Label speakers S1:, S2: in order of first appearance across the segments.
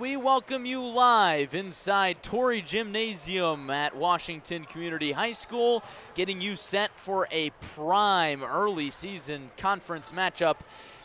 S1: we welcome you live inside Torrey Gymnasium at Washington Community High School, getting you set for a prime early season conference matchup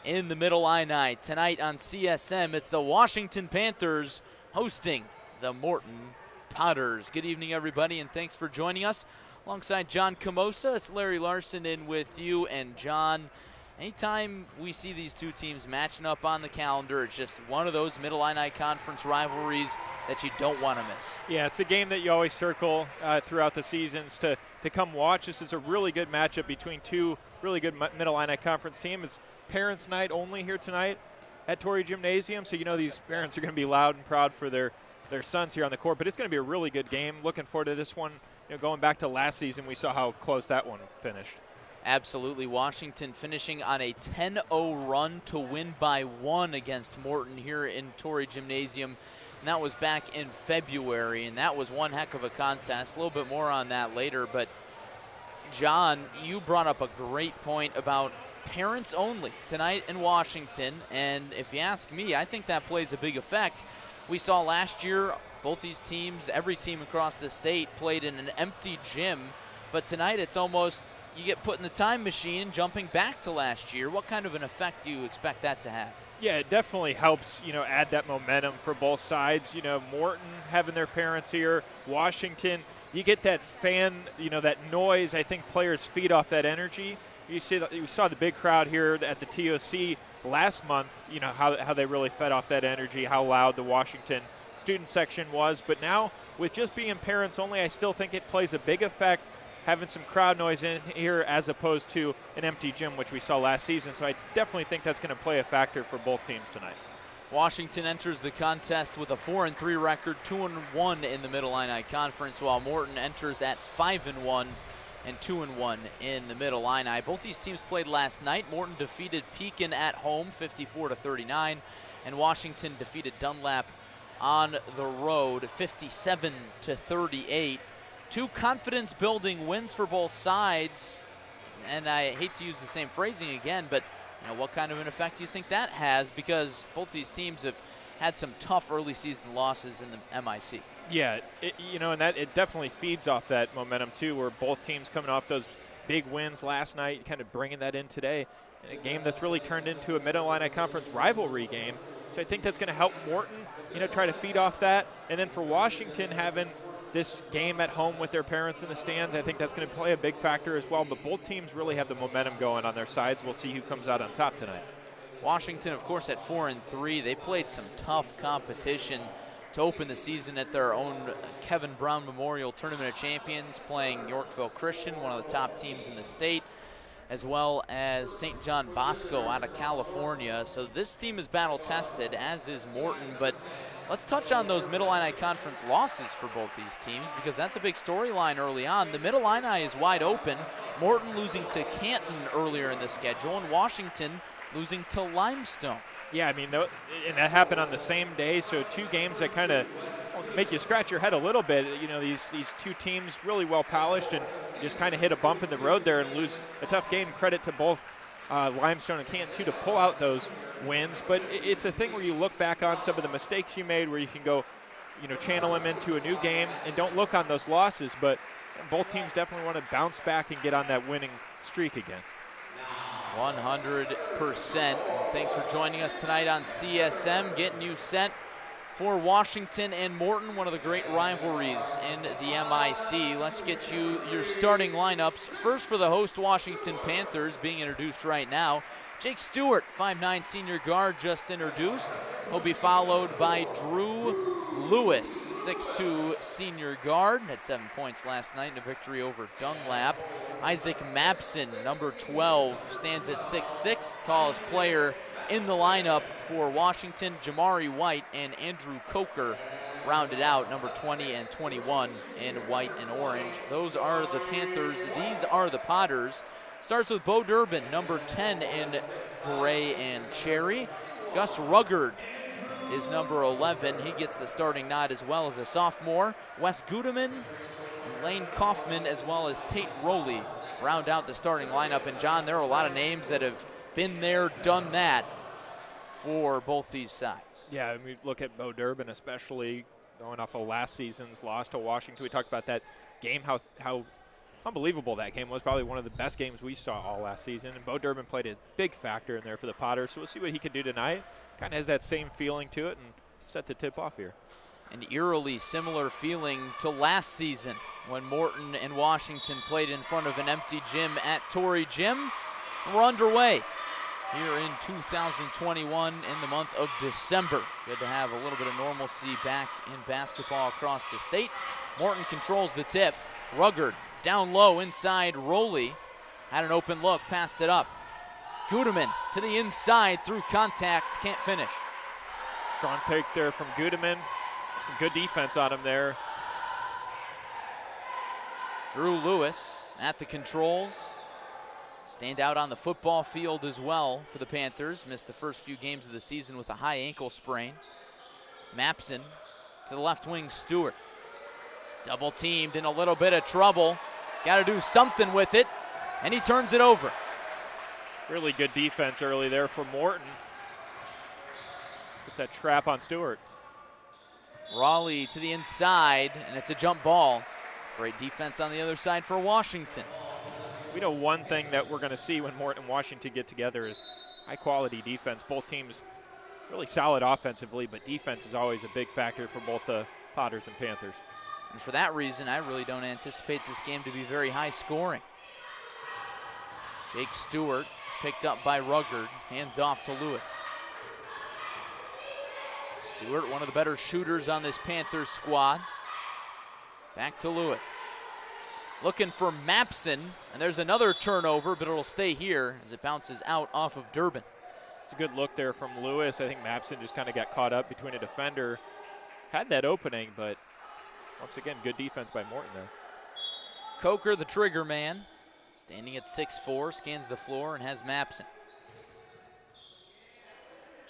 S1: in the Mid-Illini. Tonight on CSM, it's the Washington Panthers hosting the Morton Potters. Good evening, everybody, and thanks for joining us. Alongside John Camosa, it's Larry Larson in with you. And John, anytime we see these two teams matching up on the calendar, it's just one of those Mid-Illini Conference rivalries that you don't want to miss.
S2: Yeah, it's a game that you always circle throughout the seasons to come watch. This is a really good matchup between two really good Mid-Illini Conference teams. It's parents' night only here tonight at Torrey Gymnasium, so you know these parents are going to be loud and proud for their sons here on the court. But it's going to be a really good game. Looking forward to this one. You know, going back to last season, we saw how close that one finished.
S1: Absolutely. Washington finishing on a 10-0 run to win by 1 against Morton here in Torrey Gymnasium. And that was back in February, and that was one heck of a contest. A little bit more on that later. But, John, you brought up a great point about parents only tonight in Washington. And if you ask me, I think that plays a big effect. We saw last year both these teams, every team across the state, played in an empty gym. But tonight it's almost you get put in the time machine jumping back to last year. What kind of an effect do you expect that to have?
S2: Yeah, it definitely helps, add that momentum for both sides. Morton having their parents here, Washington, you get that fan, that noise. I think players feed off that energy. You saw the big crowd here at the TOC last month, how they really fed off that energy, how loud the Washington student section was. But now with just being parents only, I still think it plays a big effect having some crowd noise in here as opposed to an empty gym, which we saw last season. So I definitely think that's going to play a factor for both teams tonight.
S1: Washington enters the contest with a 4-3 record, 2-1 in the Mid-Illini Conference, while Morton enters at 5-1 and 2-1 in the Mid-Illini. Both these teams played last night. Morton defeated Pekin at home 54-39, and Washington defeated Dunlap on the road 57-38. Two confidence-building wins for both sides, and I hate to use the same phrasing again, but what kind of an effect do you think that has? Because both these teams have had some tough early season losses in the MIC.
S2: Yeah, and that it definitely feeds off that momentum too, where both teams coming off those big wins last night, kind of bringing that in today, in a game that's really turned into a Mid-Illini Conference rivalry game. So I think that's going to help Morton, try to feed off that, and then for Washington having this game at home with their parents in the stands, I think that's going to play a big factor as well. But both teams really have the momentum going on their sides. We'll see who comes out on top tonight.
S1: Washington, of course, at 4-3. They played some tough competition to open the season at their own Kevin Brown Memorial Tournament of Champions, playing Yorkville Christian, one of the top teams in the state, as well as St. John Bosco out of California. So this team is battle-tested, as is Morton. But let's touch on those Mid-Illini Conference losses for both these teams, because that's a big storyline early on. The Mid-Illini is wide open. Morton losing to Canton earlier in the schedule, and Washington losing to Limestone.
S2: Yeah, and that happened on the same day, so two games that kind of make you scratch your head a little bit. These two teams really well polished and just kind of hit a bump in the road there and lose a tough game. Credit to both Limestone and Canton, too, to pull out those wins. But it's a thing where you look back on some of the mistakes you made, where you can go, channel them into a new game and don't look on those losses. But both teams definitely want to bounce back and get on that winning streak again.
S1: 100%. Thanks for joining us tonight on CSM, getting you set for Washington and Morton, one of the great rivalries in the MIC. Let's get you your starting lineups. First for the host Washington Panthers, being introduced right now. Jake Stewart, 5'9" senior guard, just introduced. He'll be followed by Drew Lewis, 6'2" senior guard, had 7 points last night in a victory over Dunlap. Isaac Mapson, number 12, stands at 6'6", tallest player in the lineup for Washington. Jamari White and Andrew Coker rounded out, number 20 and 21 in white and orange. Those are the Panthers. These are the Potters. Starts with Bo Durbin, number 10 in gray and cherry. Gus Ruggard is number 11. He gets the starting nod as well as a sophomore. Wes Gudeman and Lane Kaufman, as well as Tate Rowley, round out the starting lineup. And John, there are a lot of names that have been there, done that for both these sides.
S2: Yeah, and we look at Bo Durbin, especially going off of last season's loss to Washington. We talked about that game, how unbelievable that game was. Probably one of the best games we saw all last season. And Bo Durbin played a big factor in there for the Potters. So we'll see what he can do tonight. Kind of has that same feeling to it and set to tip off here.
S1: An eerily similar feeling to last season when Morton and Washington played in front of an empty gym at Torrey Gym. And we're underway here in 2021 in the month of December. Good to have a little bit of normalcy back in basketball across the state. Morton controls the tip. Ruggard down low inside Rowley. Had an open look, passed it up. Gudeman to the inside through contact, can't finish.
S2: Strong take there from Gudeman. Some good defense on him there.
S1: Drew Lewis at the controls. Stand out on the football field as well for the Panthers. Missed the first few games of the season with a high ankle sprain. Mapson to the left wing, Stewart. Double teamed, in a little bit of trouble. Got to do something with it, and he turns it over.
S2: Really good defense early there for Morton. It's that trap on Stewart.
S1: Raleigh to the inside, and it's a jump ball. Great defense on the other side for Washington.
S2: We know one thing that we're going to see when Morton and Washington get together is high-quality defense. Both teams really solid offensively, but defense is always a big factor for both the Potters and Panthers.
S1: And for that reason, I really don't anticipate this game to be very high scoring. Jake Stewart picked up by Ruggard, hands off to Lewis. Stewart, one of the better shooters on this Panthers squad. Back to Lewis. Looking for Mapson, and there's another turnover, but it'll stay here as it bounces out off of Durbin.
S2: It's a good look there from Lewis. I think Mapson just kind of got caught up between a defender. Had that opening, but once again, good defense by Morton there.
S1: Coker, the trigger man, standing at 6'4", scans the floor and has Mapson.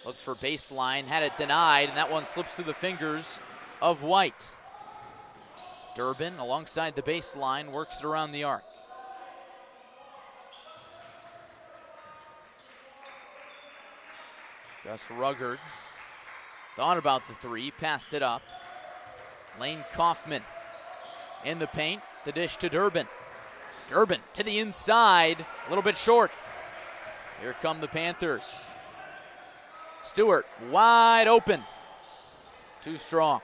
S1: Looks for baseline, had it denied, and that one slips through the fingers of White. Durbin, alongside the baseline, works it around the arc. Gus Ruggard thought about the three, passed it up. Lane Kaufman in the paint, the dish to Durbin. Durbin to the inside, a little bit short. Here come the Panthers. Stewart wide open, too strong.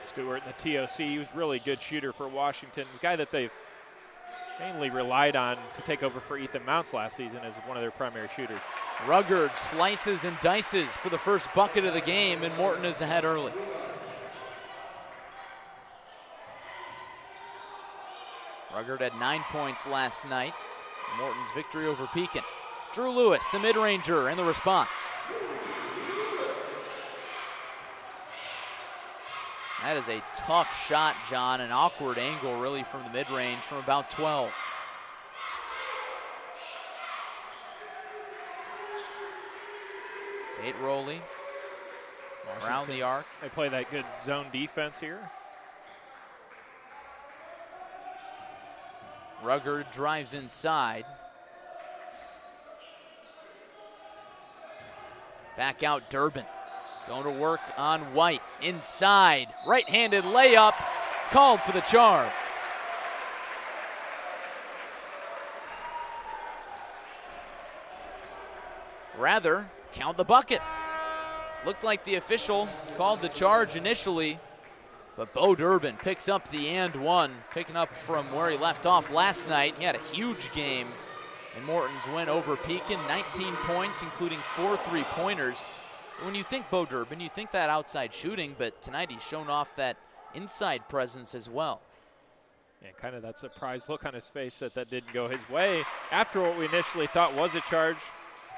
S2: Stewart in the TOC, he was really good shooter for Washington. The guy that they've mainly relied on to take over for Ethan Mounts last season as one of their primary shooters.
S1: Ruggard slices and dices for the first bucket of the game, and Morton is ahead early. Ruggard had 9 points last night. Morton's victory over Pekin. Drew Lewis, the mid-ranger, and the response. That is a tough shot, John. An awkward angle, really, from the mid-range from about 12. Tate Rowley around the arc.
S2: They play that good zone defense here.
S1: Ruggard drives inside. Back out Durbin. Going to work on White. Inside. Right-handed layup. Called for the charge. Rather, count the bucket. Looked like the official called the charge initially, but Bo Durbin picks up the and one, picking up from where he left off last night. He had a huge game in Morton's win over Pekin, 19 points, including 4 3-pointers. So when you think Bo Durbin, you think that outside shooting, but tonight he's shown off that inside presence as well.
S2: Yeah, kind of that surprised look on his face that didn't go his way. After what we initially thought was a charge,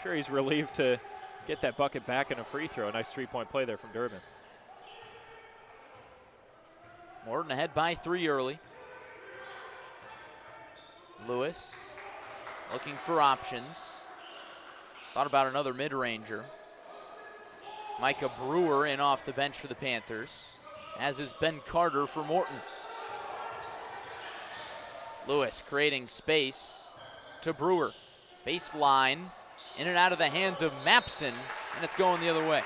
S2: sure he's relieved to get that bucket back in a free throw. A nice 3-point play there from Durbin.
S1: Morton ahead by 3 early. Lewis looking for options. Thought about another mid-ranger. Micah Brewer in off the bench for the Panthers, as is Ben Carter for Morton. Lewis creating space to Brewer. Baseline, in and out of the hands of Mapson, and it's going the other way.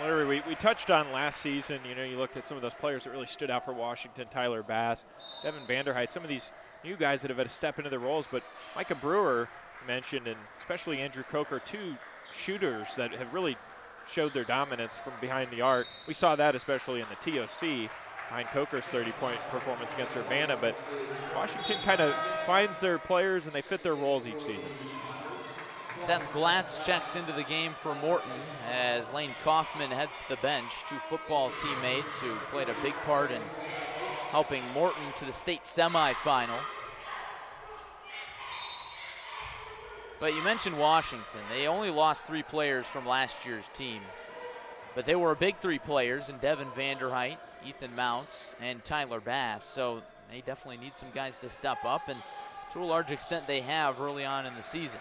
S2: Larry, we touched on last season, you looked at some of those players that really stood out for Washington, Tyler Bass, Devin Vanderhyde, some of these new guys that have had to step into their roles, but Micah Brewer mentioned, and especially Andrew Coker, two shooters that have really showed their dominance from behind the arc. We saw that especially in the TOC behind Coker's 30-point performance against Urbana, but Washington kind of finds their players and they fit their roles each season.
S1: Seth Glatz checks into the game for Morton as Lane Kaufman heads to the bench, two football teammates who played a big part in helping Morton to the state semifinals. But you mentioned Washington. They only lost 3 players from last year's team, but they were big 3 players in Devin Vanderhyde, Ethan Mounts, and Tyler Bass. So they definitely need some guys to step up, and to a large extent they have early on in the season.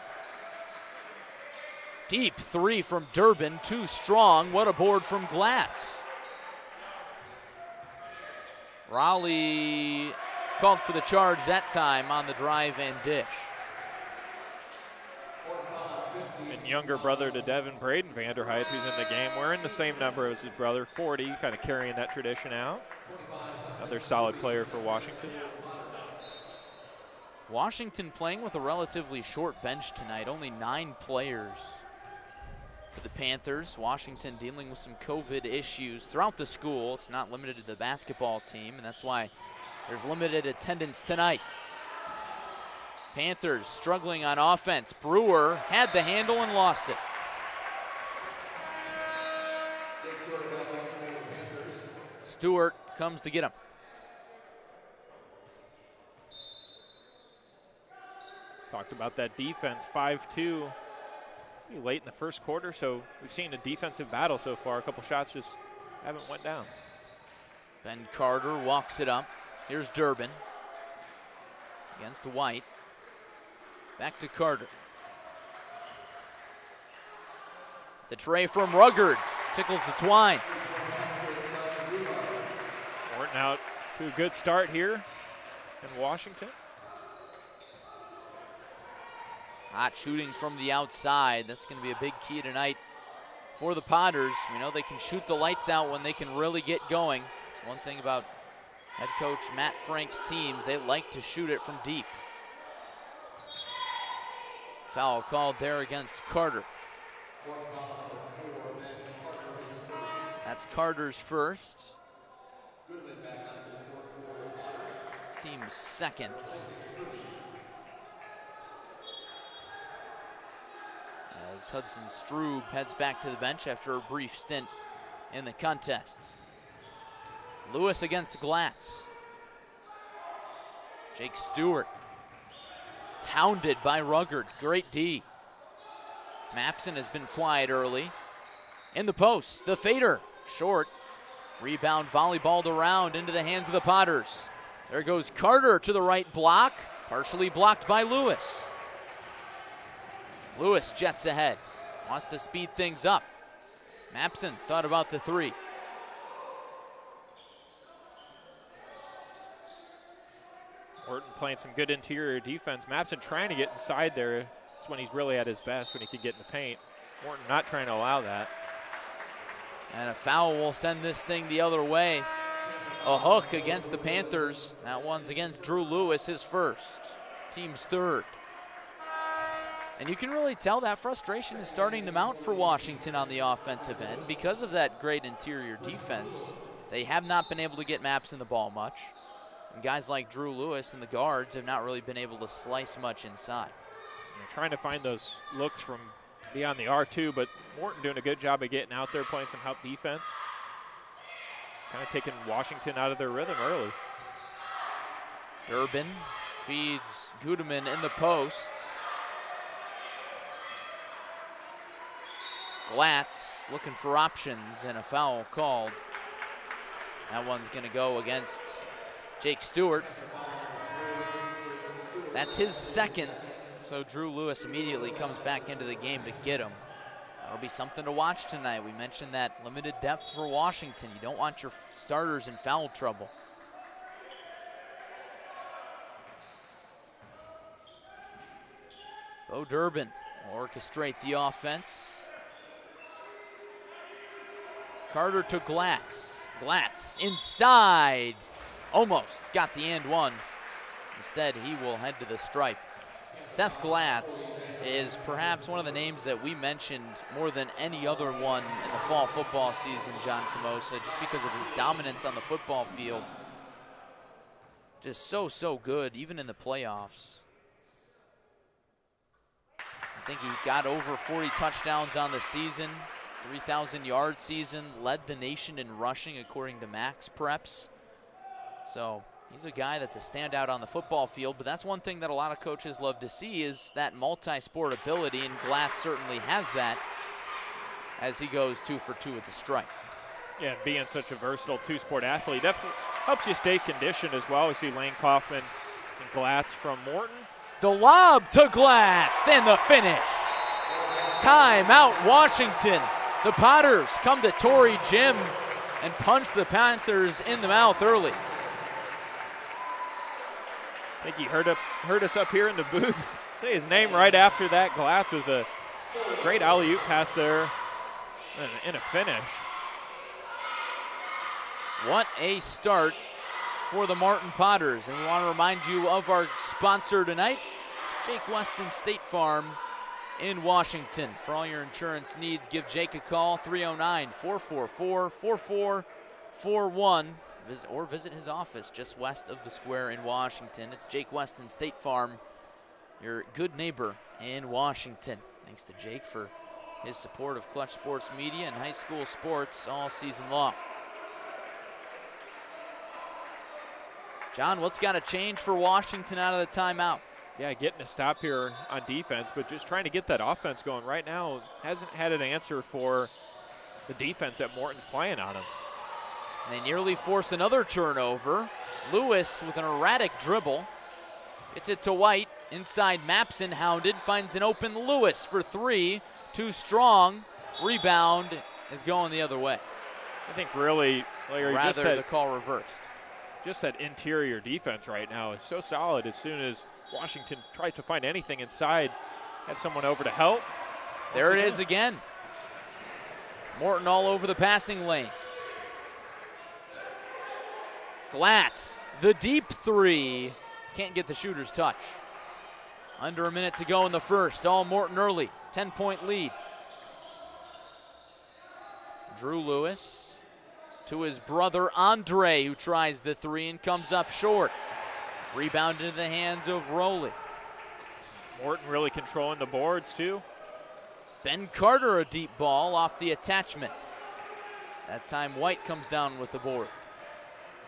S1: Deep 3 from Durbin, too strong. What a board from Glatz. Raleigh called for the charge that time on the drive and dish.
S2: And younger brother to Devin, Braden Vanderhyde, who's in the game, wearing the same number as his brother, 40, kind of carrying that tradition out. Another solid player for Washington.
S1: Washington playing with a relatively short bench tonight, only 9 players. For the Panthers, Washington dealing with some COVID issues throughout the school. It's not limited to the basketball team, and that's why there's limited attendance tonight. Panthers struggling on offense. Brewer had the handle and lost it. Stewart comes to get him.
S2: Talked about that defense, 5-2. Late in the first quarter, so we've seen a defensive battle so far. A couple shots just haven't went down.
S1: Ben Carter walks it up. Here's Durbin against White. Back to Carter. The tray from Ruggard tickles the twine.
S2: Morton out to a good start here in Washington.
S1: Hot shooting from the outside. That's going to be a big key tonight for the Potters. We know they can shoot the lights out when they can really get going. It's one thing about head coach Matt Frank's teams. They like to shoot it from deep. Foul called there against Carter. That's Carter's first. Team's second. As Hudson Strube heads back to the bench after a brief stint in the contest. Lewis against Glatz. Jake Stewart hounded by Ruggard. Great D. Mapson has been quiet early. In the post, the fader, short. Rebound volleyballed around into the hands of the Potters. There goes Carter to the right block, partially blocked by Lewis. Lewis jets ahead, wants to speed things up. Mapson thought about the 3.
S2: Morton playing some good interior defense. Mapson trying to get inside there. That's when he's really at his best, when he can get in the paint. Morton not trying to allow that.
S1: And a foul will send this thing the other way. A hook against the Panthers. That one's against Drew Lewis, his first. Team's third. And you can really tell that frustration is starting to mount for Washington on the offensive end. Because of that great interior defense, they have not been able to get Mapson the ball much. And guys like Drew Lewis and the guards have not really been able to slice much inside.
S2: They're trying to find those looks from beyond the R2, but Morton doing a good job of getting out there, playing some help defense. Kind of taking Washington out of their rhythm early.
S1: Durbin feeds Gudeman in the post. Glatz looking for options and a foul called. That one's going to go against Jake Stewart. That's his second, so Drew Lewis immediately comes back into the game to get him. That'll be something to watch tonight. We mentioned that limited depth for Washington. You don't want your starters in foul trouble. Bo Durbin will orchestrate the offense. Carter to Glatz. Glatz inside. Almost got the and one. Instead, he will head to the stripe. Seth Glatz is perhaps one of the names that we mentioned more than any other one in the fall football season, John Camosa, just because of his dominance on the football field. Just so good, even in the playoffs. I think he got over 40 touchdowns on the season, 3,000-yard season, led the nation in rushing according to Max Preps. So he's a guy that's a standout on the football field, but that's one thing that a lot of coaches love to see is that multi-sport ability, and Glatz certainly has that as he goes 2 for 2 at the stripe.
S2: Yeah, and being such a versatile two-sport athlete definitely helps you stay conditioned as well. We see Lane Kaufman and Glatz from Morton.
S1: The lob to Glatz and the finish. Timeout Washington. The Potters come to Torrey Gym and punch the Panthers in the mouth early.
S2: I think he heard us up here in the booth. Say his name right after that. Glatz with a great alley-oop pass there and a finish.
S1: What a start for the Morton Potters. And we want to remind you of our sponsor tonight. It's Jake Weston State Farm in Washington. For all your insurance needs, give Jake a call, 309-444-4441. Or visit his office just west of the square in Washington. It's Jake Weston State Farm, your good neighbor in Washington. Thanks to Jake for his support of Clutch Sports Media and high school sports all season long. John, what's got to change for Washington out of the timeout?
S2: Yeah, getting a stop here on defense, but just trying to get that offense going right now. Hasn't had an answer for the defense that Morton's playing on him.
S1: They nearly force another turnover. Lewis with an erratic dribble. Gets it to White. Inside Mapson, hounded. Finds an open Lewis for 3. Too strong. Rebound is going the other way.
S2: I think really, Larry,
S1: rather the call reversed.
S2: Just that interior defense right now is so solid. As soon as Washington tries to find anything inside, have someone over to help.
S1: There it is again. Morton all over the passing lanes. Glatz, the deep 3. Can't get the shooter's touch. Under a minute to go in the first. All Morton early. 10-point lead. Drew Lewis to his brother Andre, who tries the 3 and comes up short. Rebound into the hands of Rowley.
S2: Morton really controlling the boards too.
S1: Ben Carter, a deep ball off the attachment. That time White comes down with the board.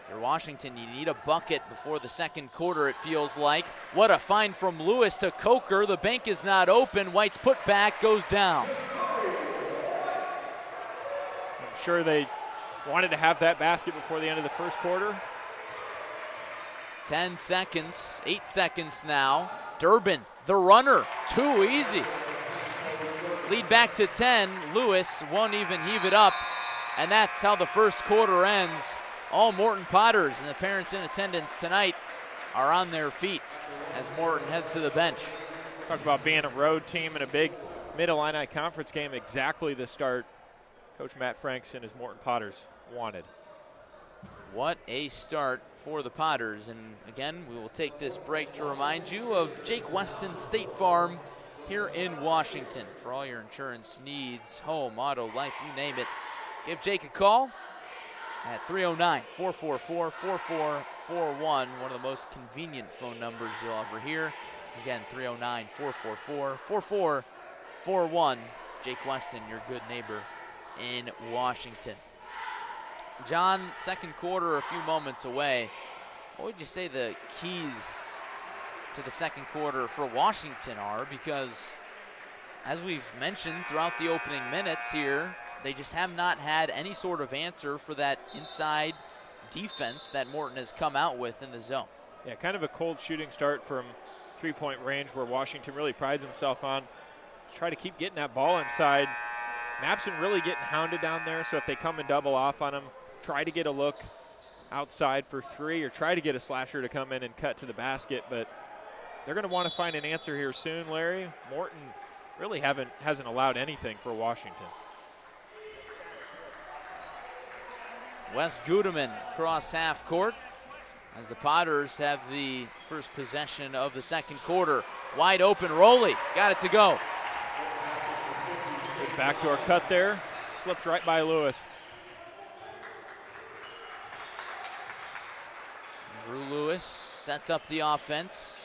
S1: For Washington, you need a bucket before the second quarter, it feels like. What a find from Lewis to Coker. The bank is not open. White's putback goes down.
S2: I'm sure they wanted to have that basket before the end of the first quarter.
S1: 10 seconds, 8 seconds now. Durbin, the runner, too easy. Lead back to 10. Lewis won't even heave it up. And that's how the first quarter ends. All Morton Potters and the parents in attendance tonight are on their feet as Morton heads to the bench.
S2: Talk about being a road team in a big Mid-Illini conference game. Exactly the start Coach Matt Franks and his Morton Potters wanted.
S1: What a start for the Potters. And again, we will take this break to remind you of Jake Weston State Farm here in Washington. For all your insurance needs, home, auto, life, you name it, give Jake a call at 309-444-4441, one of the most convenient phone numbers you'll ever hear. Again, 309-444-4441. It's Jake Weston, your good neighbor in Washington. John, second quarter a few moments away. What would you say the keys to the second quarter for Washington are? Because as we've mentioned throughout the opening minutes here, they just have not had any sort of answer for that inside defense that Morton has come out with in the zone.
S2: Yeah, kind of a cold shooting start from three-point range where Washington really prides himself on. Try to keep getting that ball inside. Mapson really getting hounded down there, so if they come and double off on him, try to get a look outside for 3 or try to get a slasher to come in and cut to the basket, but they're going to want to find an answer here soon, Larry. Morton really hasn't allowed anything for Washington.
S1: Wes Gudeman across half court as the Potters have the first possession of the second quarter. Wide open, Rowley got it to go.
S2: Good backdoor cut there, slips right by Lewis.
S1: Drew Lewis sets up the offense.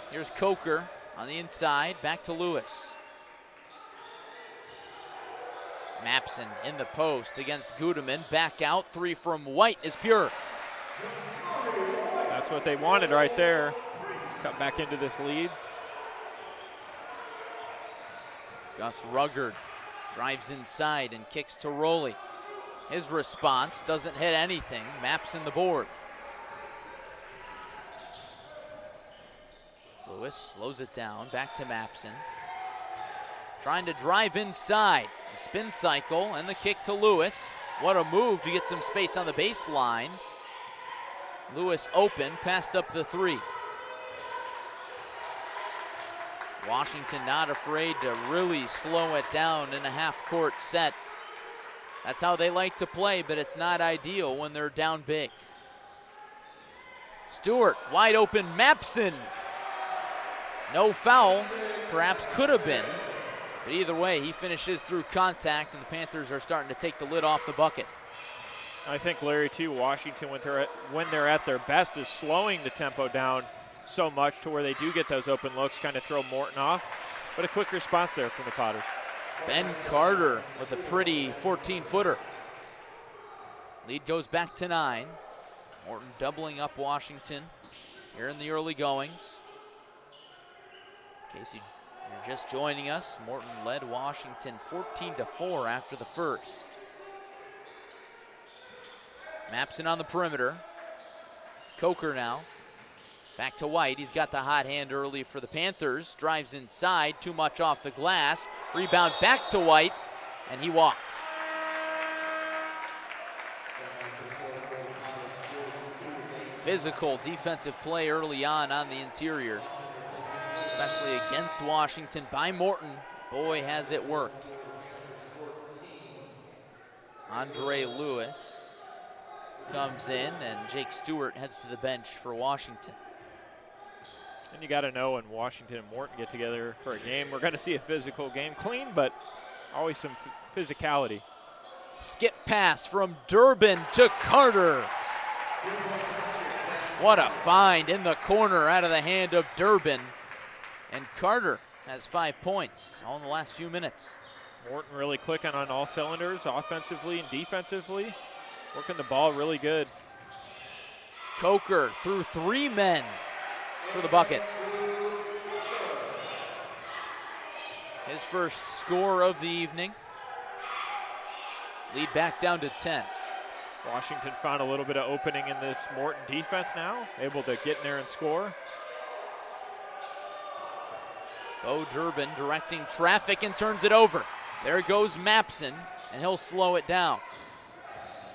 S1: Here's Coker on the inside, back to Lewis. Mapson in the post against Gudeman, back out, three from White is pure.
S2: That's what they wanted right there. Cut back into this lead.
S1: Gus Ruggard drives inside and kicks to Rowley. His response doesn't hit anything, Mapson the board. Lewis slows it down, back to Mapson. Trying to drive inside. The spin cycle and the kick to Lewis. What a move to get some space on the baseline. Lewis open, passed up the three. Washington not afraid to really slow it down in a half-court set. That's how they like to play, but it's not ideal when they're down big. Stewart, wide open, Mapson. No foul, perhaps could have been. But either way, he finishes through contact, and the Panthers are starting to take the lid off the bucket.
S2: I think, Larry, too, Washington, when they're at their best, is slowing the tempo down so much to where they do get those open looks, kind of throw Morton off. But a quick response there from the Potters.
S1: Ben Carter with a pretty 14-footer. Lead goes back to 9. Morton doubling up Washington here in the early goings. In case you're just joining us, Morton led Washington 14-4 after the first. Mapson on the perimeter. Coker now. Back to White. He's got the hot hand early for the Panthers. Drives inside. Too much off the glass. Rebound back to White. And he walked. Physical defensive play early on the interior, especially against Washington by Morton. Boy, has it worked. Andre Lewis comes in, and Jake Stewart heads to the bench for Washington.
S2: And you got to know when Washington and Morton get together for a game, we're going to see a physical game. Clean, but always some physicality.
S1: Skip pass from Durbin to Carter. What a find in the corner out of the hand of Durbin. And Carter has 5 points all in the last few minutes.
S2: Morton really clicking on all cylinders, offensively and defensively. Working the ball really good.
S1: Coker through 3 men for the bucket. His first score of the evening. Lead back down to 10.
S2: Washington found a little bit of opening in this Morton defense now, able to get in there and score.
S1: Bo Durbin directing traffic and turns it over. There goes Mapson, and he'll slow it down.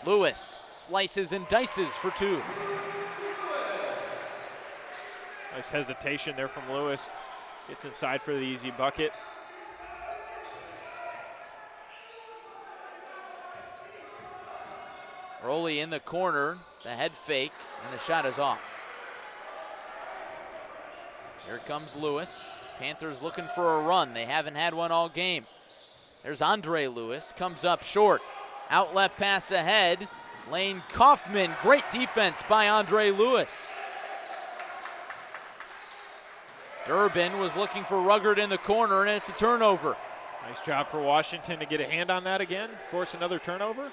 S1: Lewis slices and dices for 2.
S2: Nice hesitation there from Lewis. Gets inside for the easy bucket.
S1: Rowley in the corner, the head fake, and the shot is off. Here comes Lewis. Panthers looking for a run. They haven't had one all game. There's Andre Lewis, comes up short. Outlet pass ahead. Lane Kaufman, great defense by Andre Lewis. Durbin was looking for Ruggard in the corner, and it's a turnover.
S2: Nice job for Washington to get a hand on that again, force another turnover.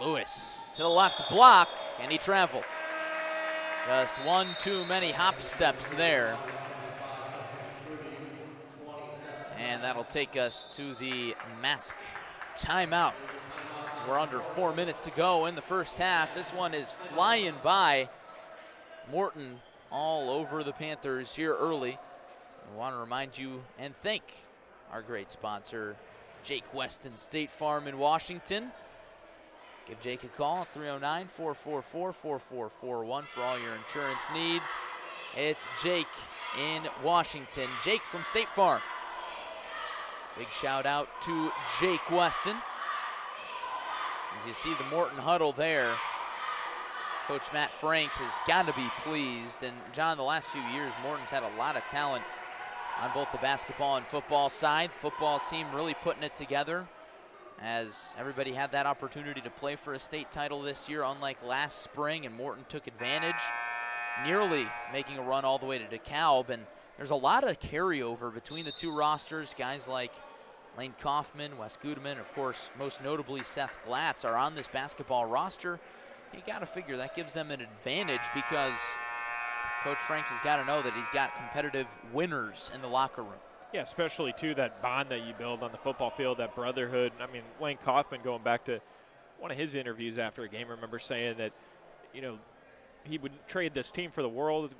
S1: Lewis to the left block, and he traveled. Just one too many hop steps there. And that'll take us to the mask timeout. So we're under 4 minutes to go in the first half. This one is flying by. Morton all over the Panthers here early. I want to remind you and thank our great sponsor, Jake Weston State Farm in Washington. Give Jake a call at 309-444-4441 for all your insurance needs. It's Jake in Washington. Jake from State Farm. Big shout out to Jake Weston. As you see the Morton huddle there, Coach Matt Franks has got to be pleased. And John, the last few years, Morton's had a lot of talent on both the basketball and football side. Football team really putting it together, as everybody had that opportunity to play for a state title this year, unlike last spring, and Morton took advantage, nearly making a run all the way to DeKalb. And there's a lot of carryover between the two rosters. Guys like Lane Kaufman, Wes Gudeman, of course, most notably Seth Glatz are on this basketball roster. You got to figure that gives them an advantage, because Coach Franks has got to know that he's got competitive winners in the locker room.
S2: Yeah, especially, too, that bond that you build on the football field, that brotherhood. I mean, Lane Kaufman, going back to one of his interviews after a game, I remember saying that, you know, he would trade this team for the world,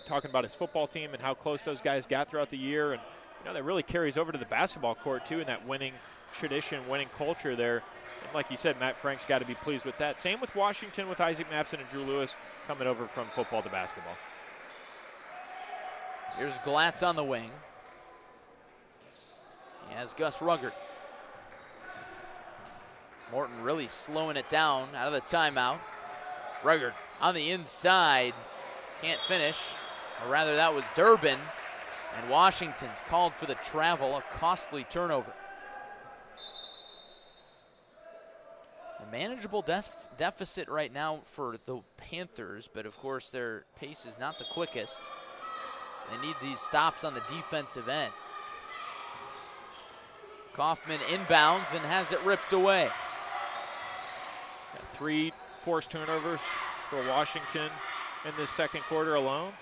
S2: talking about his football team and how close those guys got throughout the year. And, you know, that really carries over to the basketball court, too, and that winning tradition, winning culture there. And like you said, Matt Frank's got to be pleased with that. Same with Washington, with Isaac Mapson and Drew Lewis coming over from football to basketball.
S1: Here's Glatz on the wing. He has Gus Ruggert. Morton really slowing it down out of the timeout. Ruggert on the inside. Can't finish. Or rather, that was Durbin. And Washington's called for the travel, a costly turnover. A manageable deficit right now for the Panthers, but of course their pace is not the quickest. They need these stops on the defensive end. Kaufman inbounds and has it ripped away.
S2: Got 3 forced turnovers for Washington in this second quarter alone.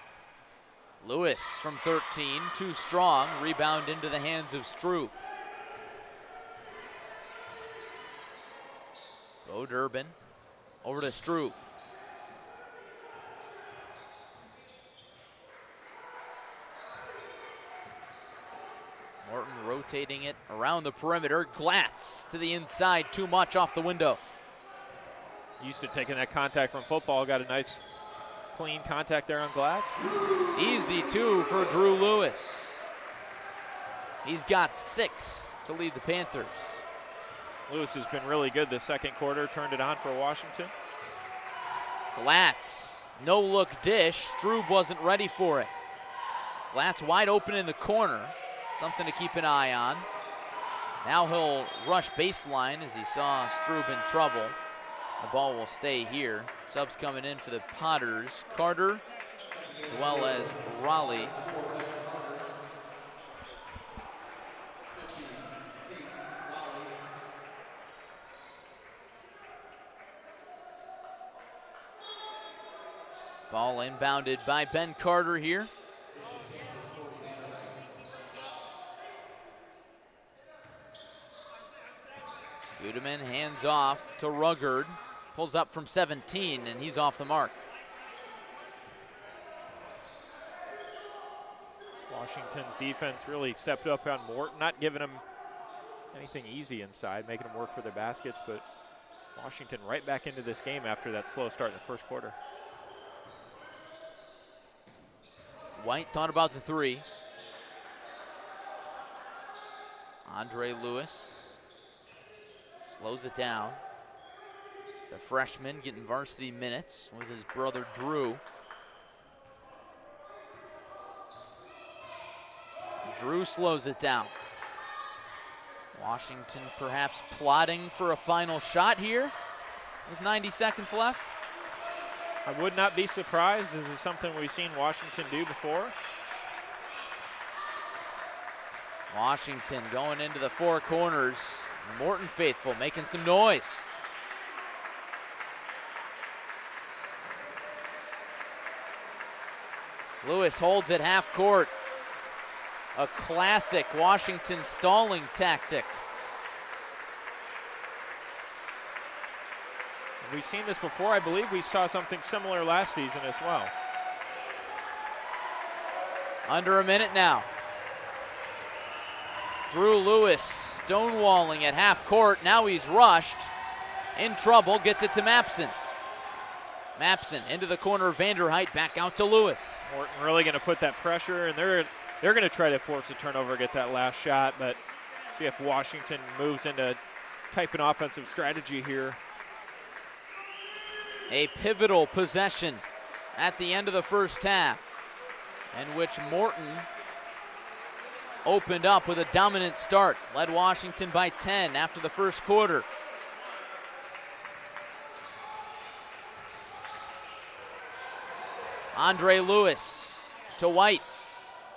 S1: Lewis from 13, too strong. Rebound into the hands of Stroop. Bo Durbin over to Stroop. Morton rotating it around the perimeter. Glatz to the inside, too much off the window.
S2: Used to taking that contact from football, got a nice clean contact there on Glatz.
S1: Easy two for Drew Lewis. He's got 6 to lead the Panthers.
S2: Lewis has been really good this second quarter, turned it on for Washington.
S1: Glatz, no look dish. Strube wasn't ready for it. Glatz wide open in the corner. Something to keep an eye on. Now he'll rush baseline as he saw Strube in trouble. The ball will stay here. Subs coming in for the Potters. Carter, as well as Raleigh. Ball inbounded by Ben Carter here. Gudeman hands off to Ruggert. Pulls up from 17, and he's off the mark.
S2: Washington's defense really stepped up on Morton, not giving him anything easy inside, making him work for their baskets, but Washington right back into this game after that slow start in the first quarter.
S1: White thought about the 3. Andre Lewis slows it down. The freshman getting varsity minutes with his brother Drew. Drew slows it down. Washington perhaps plotting for a final shot here with 90 seconds left.
S2: I would not be surprised. This is something we've seen Washington do before.
S1: Washington going into the 4 corners. The Morton faithful making some noise. Lewis holds it half court. A classic Washington stalling tactic.
S2: We've seen this before. I believe we saw something similar last season as well.
S1: Under a minute now. Drew Lewis stonewalling at half court. Now he's rushed. in trouble, gets it to Mapson. Mapson into the corner, Vanderheit back out to Lewis.
S2: Morton really going to put that pressure, and they're going to try to force a turnover, get that last shot, but see if Washington moves into type an offensive strategy here.
S1: A pivotal possession at the end of the first half, in which Morton opened up with a dominant start, led Washington by 10 after the first quarter. Andre Lewis to White.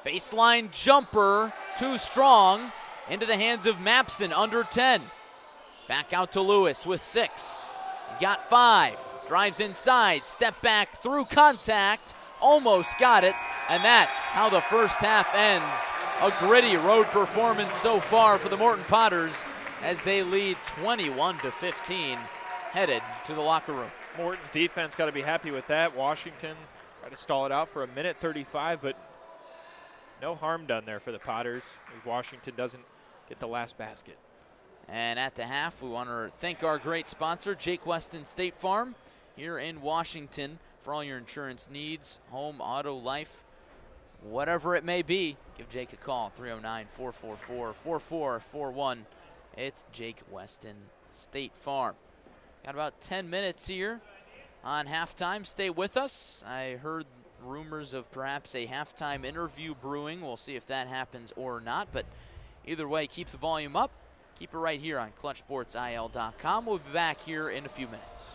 S1: Baseline jumper, too strong, into the hands of Mapson, under 10. Back out to Lewis with 6. He's got 5. Drives inside, step back through contact, almost got it, and that's how the first half ends. A gritty road performance so far for the Morton Potters as they lead 21-15, headed to the locker room.
S2: Morton's defense got to be happy with that. Washington tried to stall it out for a minute 35, but no harm done there for the Potters. Washington doesn't get the last basket.
S1: And at the half, we want to thank our great sponsor, Jake Weston State Farm, here in Washington, for all your insurance needs, home, auto, life, whatever it may be. Give Jake a call, 309-444-4441. It's Jake Weston State Farm. Got about 10 minutes here on halftime. Stay with us. I heard rumors of perhaps a halftime interview brewing. We'll see if that happens or not, but either way, keep the volume up. Keep it right here on ClutchSportsIL.com. We'll be back here in a few minutes.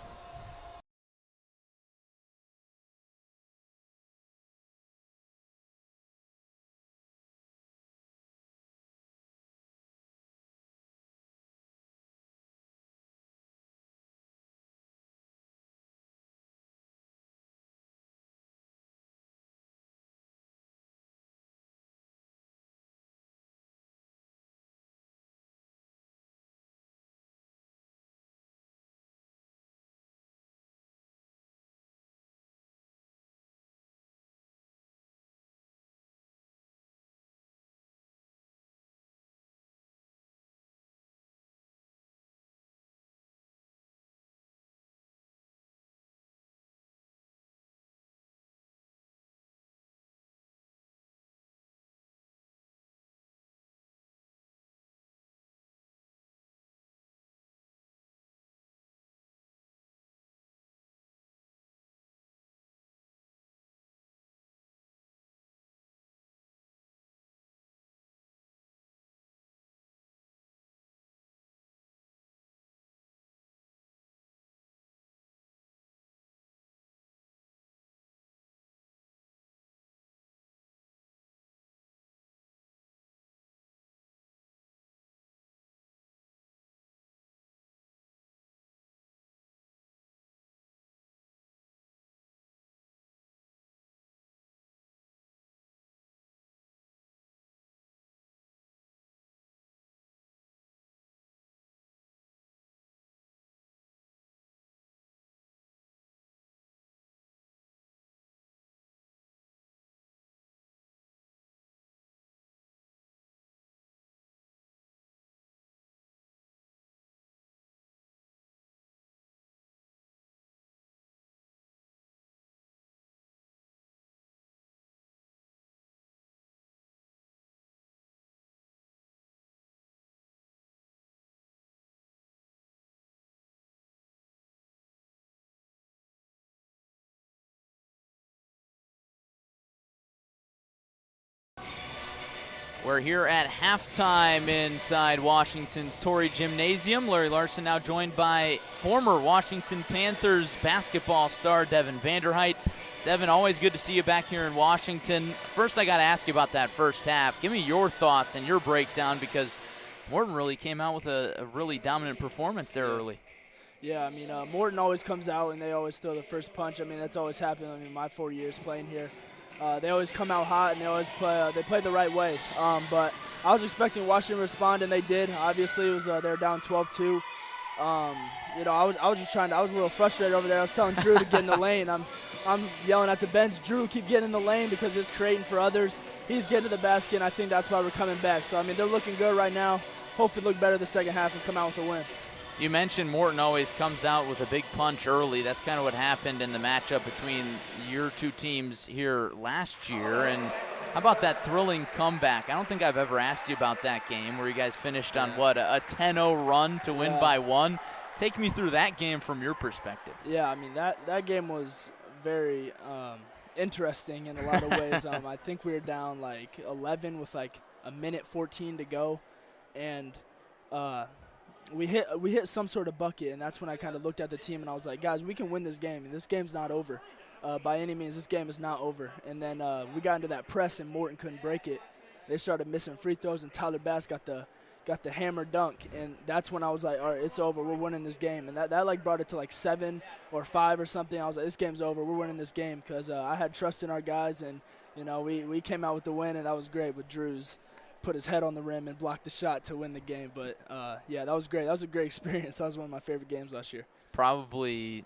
S1: We're here at halftime inside Washington's Torrey Gymnasium. Larry Larson now joined by former Washington Panthers basketball star Devin Vanderheit. Devin, always good to see you back here in Washington. First, I got to ask you about that first half. Give me your thoughts and your breakdown, because Morton really came out with a really dominant performance there early.
S3: Yeah, I mean, Morton always comes out and they always throw the first punch. I mean, that's always happened. I mean, my 4 years playing here. They always come out hot and they always play the right way. But I was expecting Washington to respond, and they did. Obviously, it was they were down 12-2. You know, I was just trying to. I was a little frustrated over there. I was telling Drew to get in the lane. I'm yelling at the bench, Drew, keep getting in the lane, because it's creating for others. He's getting to the basket, and I think that's why we're coming back. So I mean, they're looking good right now. Hopefully, look better the second half and come out with a win.
S1: You mentioned Morton always comes out with a big punch early. That's kind of what happened in the matchup between your two teams here last year. And how about that thrilling comeback? I don't think I've ever asked you about that game where you guys finished on, what, a 10-0 run to win by 1. Take me through that game from your perspective.
S3: Yeah, I mean, that game was very interesting in a lot of ways. I think we were down like 11 with like a minute 14 to go. And we hit some sort of bucket, and that's when I kind of looked at the team and I was like, guys, we can win this game. This game's not over. By any means, this game is not over. And then we got into that press, and Morton couldn't break it. They started missing free throws, and Tyler Bass got the hammer dunk, and that's when I was like, all right, it's over. We're winning this game. And that like brought it to like 7 or 5 or something. I was like, this game's over. We're winning this game because I had trust in our guys, and you know we came out with the win, and that was great with Drews. Put his head on the rim and blocked the shot to win the game. But, yeah, that was great. That was a great experience. That was one of my favorite games last year.
S1: Probably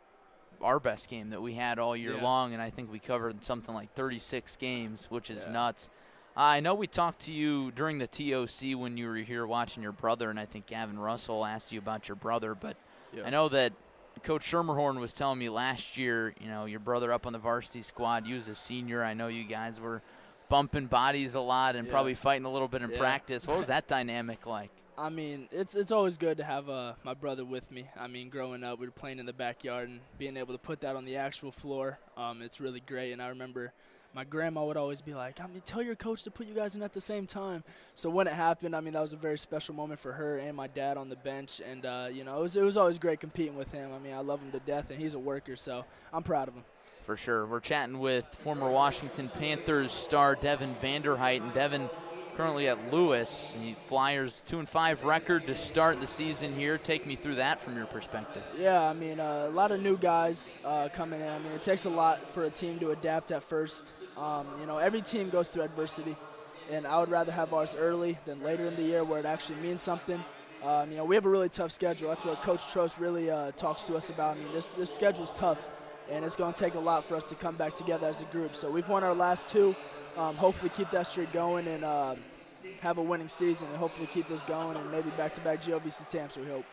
S1: our best game that we had all year long, and I think we covered something like 36 games, which is nuts. I know we talked to you during the TOC when you were here watching your brother, and I think Gavin Russell asked you about your brother. But I know that Coach Schermerhorn was telling me last year, you know, your brother up on the varsity squad, you was a senior. I know you guys were bumping bodies a lot and probably fighting a little bit in practice. What was that dynamic like?
S3: I mean, it's always good to have my brother with me. I mean, growing up, we were playing in the backyard, and being able to put that on the actual floor, it's really great. And I remember my grandma would always be like, I mean, tell your coach to put you guys in at the same time. So when it happened, I mean, that was a very special moment for her and my dad on the bench. And, you know, it was always great competing with him. I mean, I love him to death, and he's a worker, so I'm proud of him.
S1: For sure. We're chatting with former Washington Panthers star Devin Vanderheit, and Devin currently at Lewis. And Flyers 2-5 record to start the season here. Take me through that from your perspective.
S3: Yeah, I mean, a lot of new guys coming in. I mean, it takes a lot for a team to adapt at first. You know, every team goes through adversity, and I would rather have ours early than later in the year where it actually means something. You know, we have a really tough schedule. That's what Coach Trost really talks to us about. I mean, this schedule's tough, and it's going to take a lot for us to come back together as a group. So we've won our last 2. Hopefully keep that streak going and have a winning season, and hopefully keep this going and maybe back-to-back GLVC champs, we hope.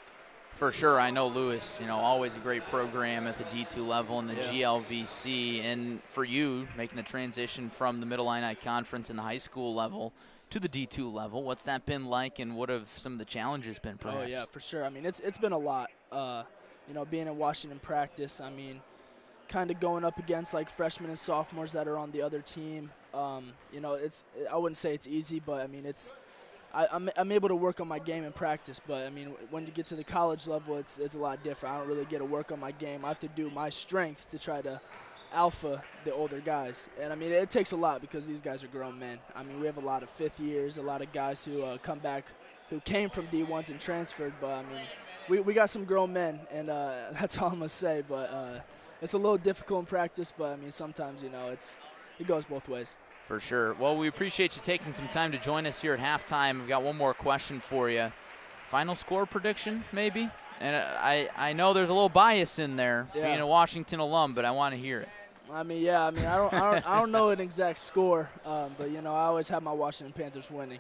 S1: For sure. I know Lewis, you know, always a great program at the D2 level and the GLVC. And for you, making the transition from the Mid-Illini Conference and the high school level to the D2 level, what's that been like, and what have some of the challenges been, perhaps?
S3: Oh, yeah, for sure. I mean, it's been a lot. You know, being in Washington practice, I mean, kind of going up against like freshmen and sophomores that are on the other team. You know, I wouldn't say it's easy, but I mean, I'm able to work on my game in practice. But I mean, when you get to the college level, it's a lot different. I don't really get to work on my game. I have to do my strength to try to alpha the older guys. And I mean, it takes a lot because these guys are grown men. I mean, we have a lot of fifth years, a lot of guys who come back, who came from D1s and transferred. But I mean, we got some grown men, and that's all I'm gonna say. But it's a little difficult in practice, but I mean, sometimes, you know, it goes both ways.
S1: For sure. Well, we appreciate you taking some time to join us here at halftime. We've got one more question for you. Final score prediction, maybe? And I know there's a little bias in there, being a Washington alum, but I want to hear it.
S3: I mean, yeah. I mean, I don't know an exact score, but you know, I always have my Washington Panthers winning.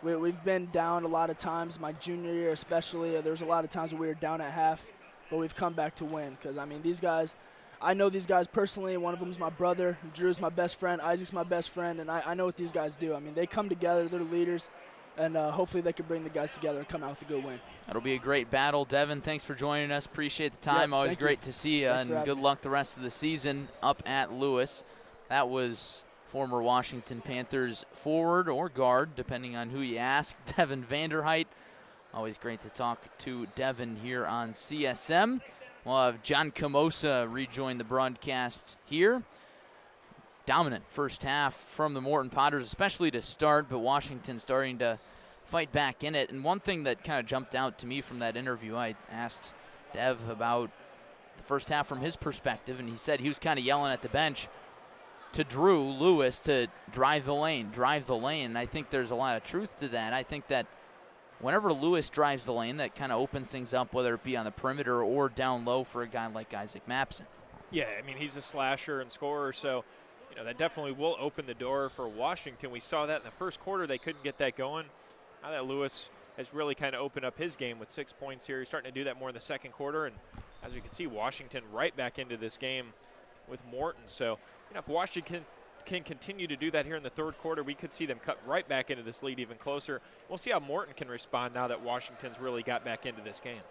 S3: We've been down a lot of times, my junior year especially. There's a lot of times where we were down at half, but we've come back to win. Because I mean, these guys, I know these guys personally. One of them is my brother. Drew's my best friend. Isaac's my best friend, and I know what these guys do. I mean, they come together. They're leaders, and hopefully they can bring the guys together and come out with a good win.
S1: That'll be a great battle. Devin, thanks for joining us. Appreciate the time. Always great to see you, and good luck the rest of the season up at Lewis. That was former Washington Panthers forward or guard, depending on who you ask, Devin Vanderheit. Always great to talk to Devin here on CSM. We'll have John Camosa rejoin the broadcast here. Dominant first half from the Morton Potters, especially to start, but Washington starting to fight back in it. And one thing that kind of jumped out to me from that interview, I asked Dev about the first half from his perspective, and he said he was kind of yelling at the bench to Drew Lewis to drive the lane. And I think there's a lot of truth to that. I think that whenever Lewis drives the lane, that kind of opens things up, whether it be on the perimeter or down low for a guy like Isaac Mapson.
S2: Yeah, I mean, he's a slasher and scorer, so you know that definitely will open the door for Washington. We saw that in the first quarter. They couldn't get that going. Now that Lewis has really kind of opened up his game with 6 points here. He's starting to do that more in the second quarter, and as you can see, Washington right back into this game with Morton. So, if Washington can continue to do that here in the third quarter, we could see them cut right back into this lead even closer. We'll see how Morton can respond now that Washington's really got back into this game.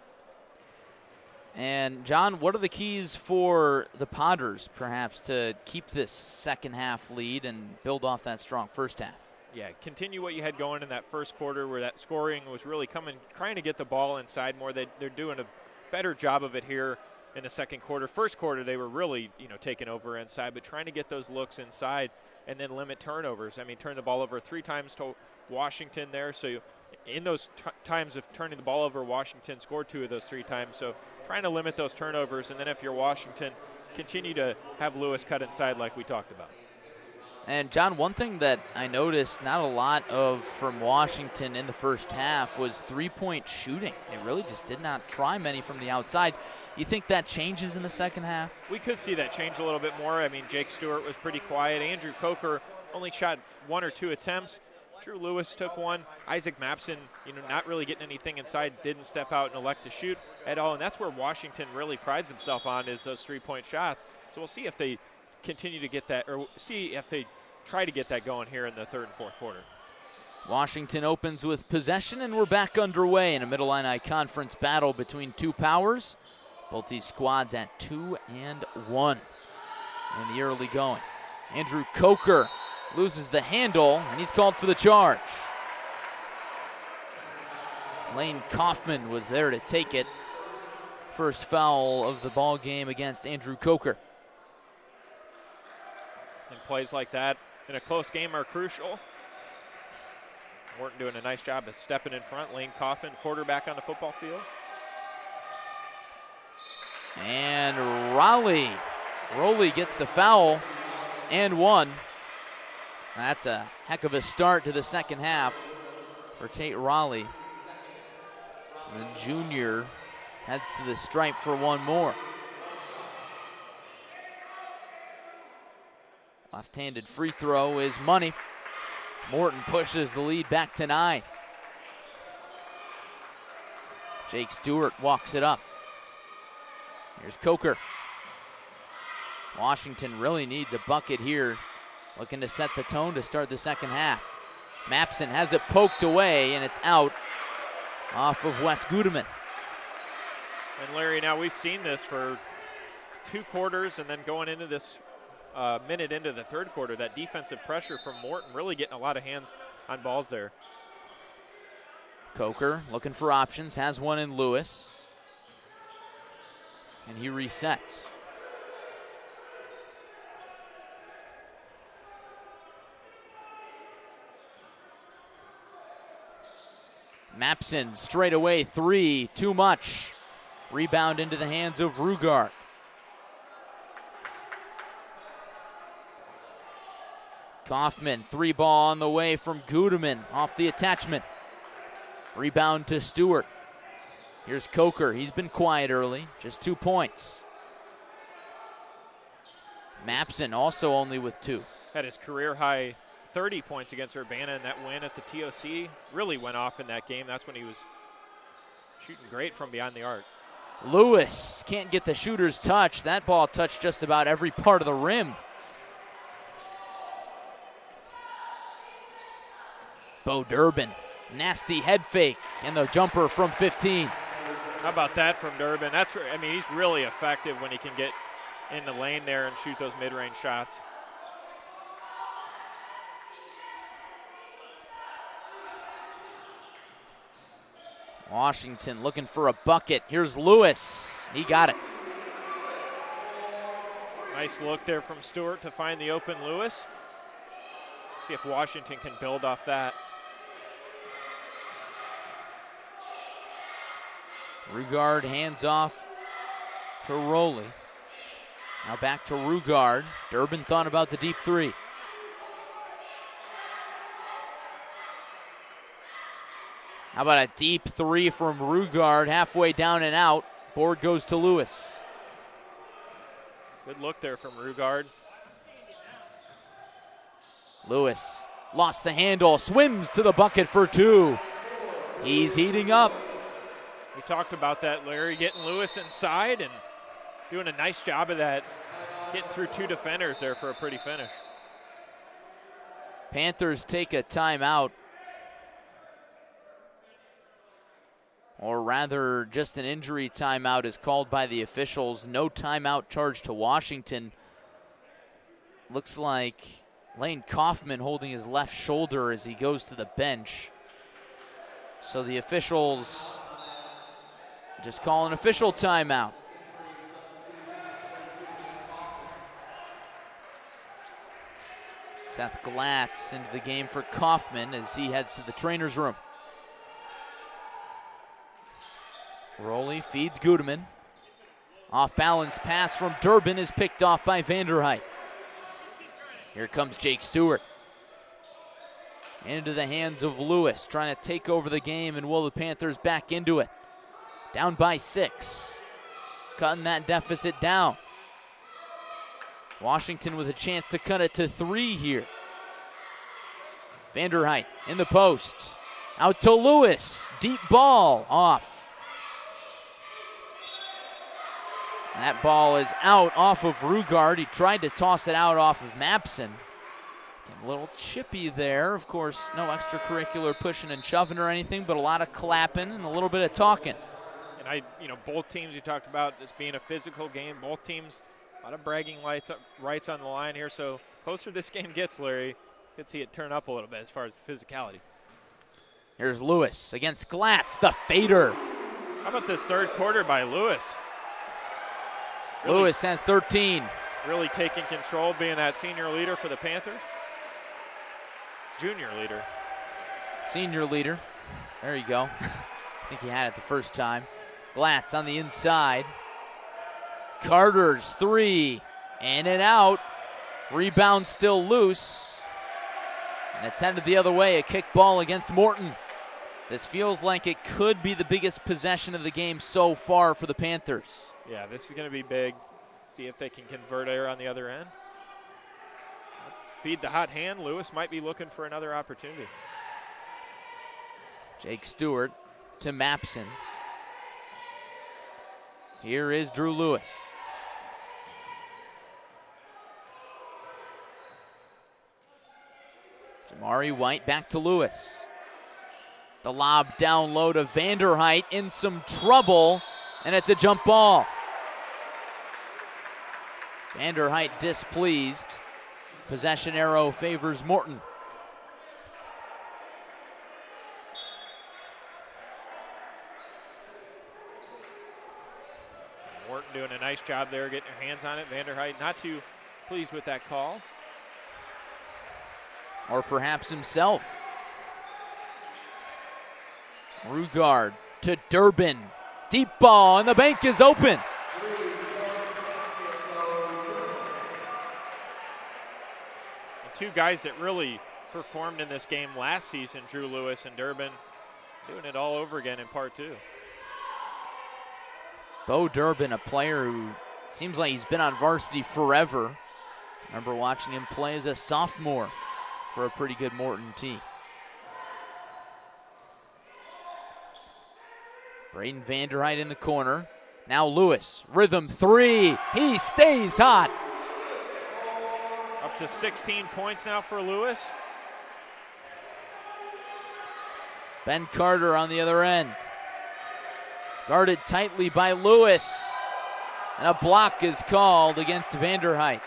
S1: And, John, what are the keys for the Potters, perhaps, to keep this second half lead and build off that strong first half?
S2: Yeah, continue what you had going in that first quarter where that scoring was really coming, trying to get the ball inside more. They're doing a better job of it here in the second quarter. First quarter, they were really, taking over inside, but trying to get those looks inside and then limit turnovers. I mean, turn the ball over 3 times to Washington there. So in those times of turning the ball over, Washington scored 2 of those 3 times. So trying to limit those turnovers, and then if you're Washington, continue to have Lewis cut inside like we talked about.
S1: And, John, one thing that I noticed not a lot of from Washington in the first half was three-point shooting. They really just did not try many from the outside. You think that changes in the second half?
S2: We could see that change a little bit more. I mean, Jake Stewart was pretty quiet. Andrew Coker only shot 1 or 2 attempts. Drew Lewis took 1. Isaac Mapson, not really getting anything inside, didn't step out and elect to shoot at all. And that's where Washington really prides himself on, is those 3-point shots. So we'll see if they continue to get that, or see if they try to get that going here in the third and fourth quarter.
S1: Washington opens with possession, and we're back underway in a Mid-Illini Conference battle between 2 powers. Both these squads at 2-1 in the early going. Andrew Coker loses the handle, and he's called for the charge. Lane Kaufman was there to take it. First foul of the ball game against Andrew Coker.
S2: And plays like that in a close game are crucial. Morton doing a nice job of stepping in front. Lane Kaufman, quarterback on the football field.
S1: And Rowley gets the foul and 1. That's a heck of a start to the second half for Tate Raleigh. The junior heads to the stripe for 1 more. Left-handed free throw is money. Morton pushes the lead back to 9. Jake Stewart walks it up. Here's Coker. Washington really needs a bucket here, looking to set the tone to start the second half. Mapson has it poked away, and it's out off of Wes Gudeman.
S2: And Larry, now we've seen this for 2 quarters, and then going into this minute into the third quarter, that defensive pressure from Morton really getting a lot of hands on balls there.
S1: Coker looking for options, has one in Lewis, and he resets. Mapson straight away 3, too much. Rebound into the hands of Rugard. Kaufman, 3 ball on the way from Gudeman off the attachment. Rebound to Stewart. Here's Coker. He's been quiet early, just 2 points. Mapson also only with 2.
S2: Had his career high 30 points against Urbana in that win at the TOC. Really went off in that game. That's when he was shooting great from beyond the arc.
S1: Lewis can't get the shooter's touch. That ball touched just about every part of the rim. Bo Durbin, nasty head fake, and the jumper from 15.
S2: How about that from Durbin? He's really effective when he can get in the lane there and shoot those mid-range shots.
S1: Washington looking for a bucket. Here's Lewis. He got it.
S2: Nice look there from Stewart to find the open Lewis. See if Washington can build off that.
S1: Rugard hands off to Rowley. Now back to Rugard. Durbin thought about the deep 3. How about a deep 3 from Rugard, halfway down and out. Board goes to Lewis.
S2: Good look there from Rugard.
S1: Lewis lost the handle, swims to the bucket for 2. He's heating up.
S2: We talked about that, Larry, getting Lewis inside and doing a nice job of that, getting through 2 defenders there for a pretty finish.
S1: Panthers take a timeout. Or rather, just an injury timeout is called by the officials. No timeout charged to Washington. Looks like Lane Kaufman holding his left shoulder as he goes to the bench. So the officials just call an official timeout. Seth Glatz into the game for Kaufman as he heads to the trainer's room. Rowley feeds Gudeman. Off balance pass from Durbin is picked off by Vanderheit. Here comes Jake Stewart. Into the hands of Lewis, trying to take over the game and will the Panthers back into it. Down by 6. Cutting that deficit down. Washington with a chance to cut it to 3 here. Vanderheit in the post. Out to Lewis. Deep ball off. That ball is out off of Rugard. He tried to toss it out off of Mapson. Getting a little chippy there. Of course, no extracurricular pushing and shoving or anything, but a lot of clapping and a little bit of talking.
S2: And both teams, you talked about this being a physical game. Both teams, a lot of bragging rights on the line here. So closer this game gets, Larry, you could see it turn up a little bit as far as the physicality.
S1: Here's Lewis against Glatz, the fader.
S2: How about this third quarter by Lewis?
S1: Lewis has 13.
S2: Really taking control, being that senior leader for the Panthers. Junior leader.
S1: Senior leader. There you go. I think he had it the first time. Glatz on the inside. Carter's 3. In and out. Rebound still loose. And it's headed the other way. A kick ball against Morton. This feels like it could be the biggest possession of the game so far for the Panthers.
S2: Yeah, this is going to be big. See if they can convert air on the other end. Feed the hot hand. Lewis might be looking for another opportunity.
S1: Jake Stewart to Mapson. Here is Drew Lewis. Jamari White back to Lewis. The lob down low to Vanderheit, in some trouble, and it's a jump ball. Vanderheit displeased. Possession arrow favors Morton.
S2: Morton doing a nice job there, getting her hands on it. Vanderheit not too pleased with that call.
S1: Or perhaps himself. Rugard to Durbin. Deep ball, and the bank is open.
S2: And 2 guys that really performed in this game last season, Drew Lewis and Durbin, doing it all over again in part 2.
S1: Bo Durbin, a player who seems like he's been on varsity forever. Remember watching him play as a sophomore for a pretty good Morton team. Braden Vanderheit in the corner. Now Lewis, rhythm 3. He stays hot.
S2: Up to 16 points now for Lewis.
S1: Ben Carter on the other end. Guarded tightly by Lewis. And a block is called against Vanderheit.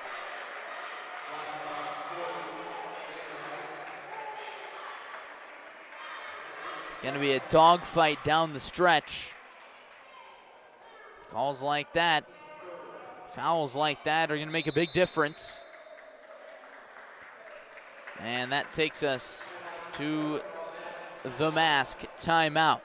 S1: It's going to be a dogfight down the stretch. Calls like that, fouls like that are going to make a big difference. And that takes us to the mask timeout.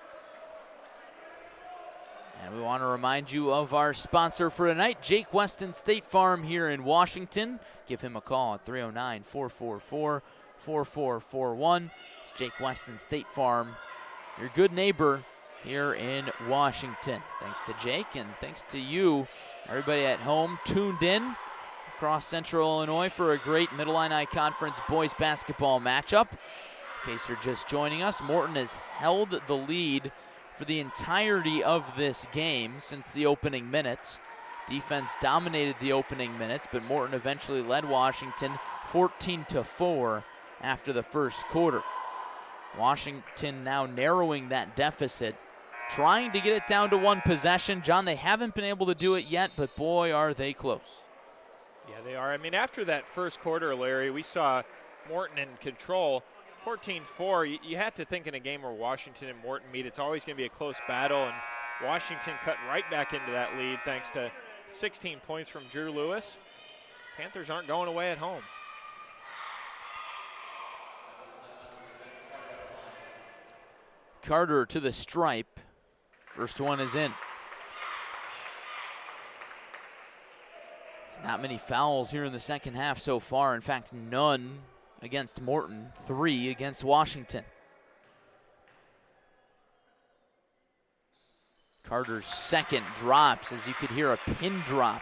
S1: And we want to remind you of our sponsor for tonight, Jake Weston State Farm here in Washington. Give him a call at 309-444-4441. It's Jake Weston State Farm, your good neighbor here in Washington. Thanks to Jake and thanks to you, everybody at home tuned in across Central Illinois for a great Mid-Illini Conference boys basketball matchup. In case you're just joining us, Morton has held the lead for the entirety of this game since the opening minutes. Defense dominated the opening minutes, but Morton eventually led Washington 14-4 after the first quarter. Washington now narrowing that deficit, trying to get it down to one possession. John, they haven't been able to do it yet, but boy, are they close.
S2: Yeah, they are. I mean, after that first quarter, Larry, we saw Morton in control. 14-4, you had to think in a game where Washington and Morton meet, it's always going to be a close battle, and Washington cut right back into that lead thanks to 16 points from Drew Lewis. Panthers aren't going away at home.
S1: Carter to the stripe. First one is in. Not many fouls here in the second half so far. In fact, none against Morton, 3 against Washington. Carter's second drops, as you could hear a pin drop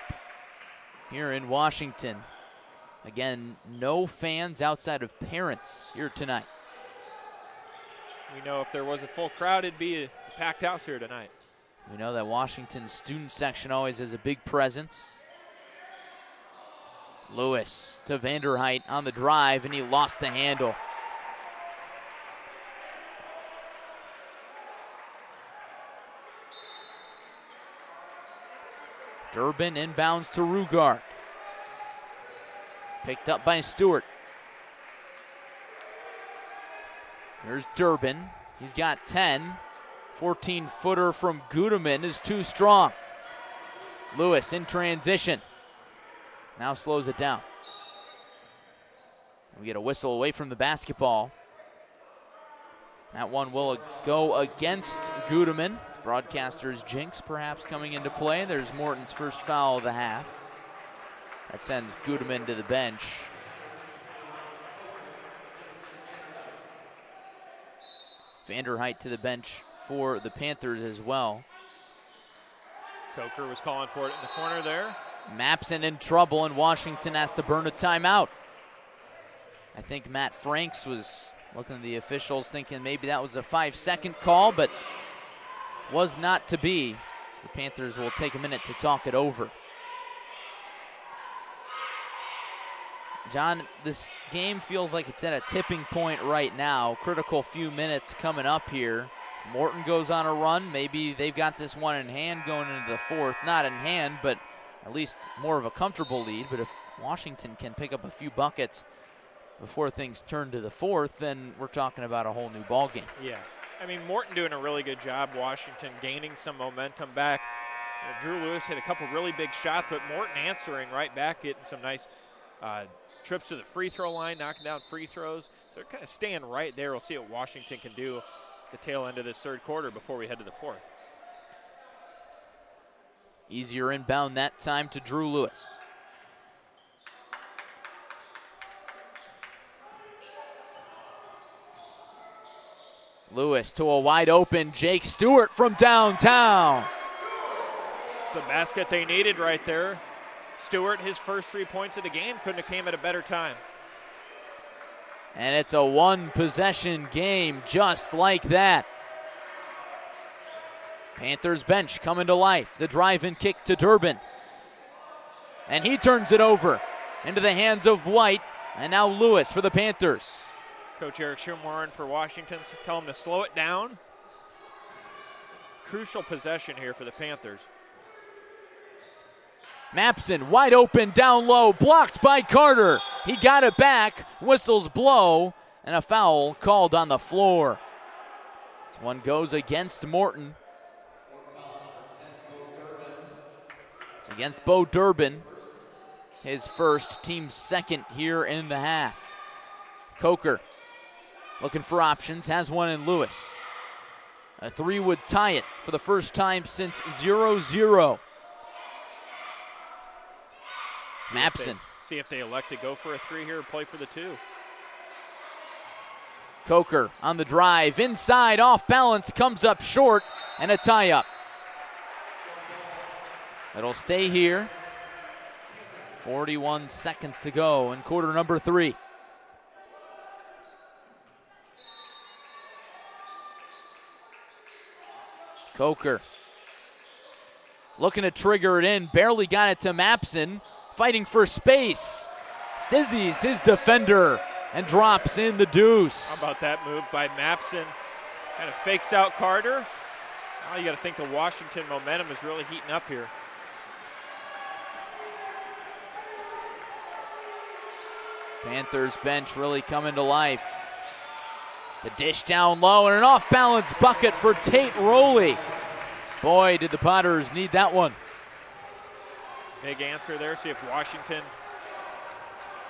S1: here in Washington. Again, no fans outside of parents here tonight.
S2: We know if there was a full crowd, it'd be a packed house here tonight.
S1: We know that Washington's student section always has a big presence. Lewis to Vanderheit on the drive, and he lost the handle. Durbin inbounds to Rugard. Picked up by Stewart. Here's Durbin. He's got 10. 14-footer from Gudeman is too strong. Lewis in transition. Now slows it down. We get a whistle away from the basketball. That one will go against Gudeman. Broadcaster's jinx perhaps coming into play. There's Morton's first foul of the half. That sends Gudeman to the bench. Vanderheit to the bench for the Panthers as well.
S2: Coker was calling for it in the corner there.
S1: Mapson in trouble, and Washington has to burn a timeout. I think Matt Franks was looking at the officials thinking maybe that was a 5-second call, but was not to be. So the Panthers will take a minute to talk it over. John, this game feels like it's at a tipping point right now. Critical few minutes coming up here. If Morton goes on a run, maybe they've got this one in hand going into the fourth. Not in hand, but at least more of a comfortable lead. But if Washington can pick up a few buckets before things turn to the fourth, then we're talking about a whole new ballgame.
S2: Yeah, I mean, Morton doing a really good job. Washington gaining some momentum back. Drew Lewis hit a couple really big shots, but Morton answering right back, getting some nice trips to the free throw line, knocking down free throws. So they're kind of staying right there. We'll see what Washington can do at the tail end of this third quarter before we head to the fourth.
S1: Easier inbound that time to Drew Lewis. Lewis to a wide open Jake Stewart from downtown.
S2: It's the basket they needed right there. Stewart, his first 3 points of the game, couldn't have came at a better time.
S1: And it's a one-possession game just like that. Panthers bench coming to life. The drive-in kick to Durbin. And he turns it over into the hands of White. And now Lewis for the Panthers.
S2: Coach Eric Schumacher for Washington, tell him to slow it down. Crucial possession here for the Panthers.
S1: Mapson wide open down low, blocked by Carter. He got it back, whistles blow, and a foul called on the floor. This one goes against Morton. It's against Bo Durbin. His first, team second here in the half. Coker looking for options, has one in Lewis. A three would tie it for the first time since 0-0. Mapson.
S2: See if they elect to go for a three here or play for the two.
S1: Coker on the drive, inside, off balance, comes up short, and a tie-up. It'll stay here. 41 seconds to go in quarter number 3. Coker looking to trigger it in, barely got it to Mapson, fighting for space. Dizzies his defender and drops in the deuce.
S2: How about that move by Mapson? Kind of fakes out Carter. Now you got to think the Washington momentum is really heating up here.
S1: Panthers bench really coming to life. The dish down low and an off-balance bucket for Tate Rowley. Boy, did the Potters need that one.
S2: Big answer there. See if Washington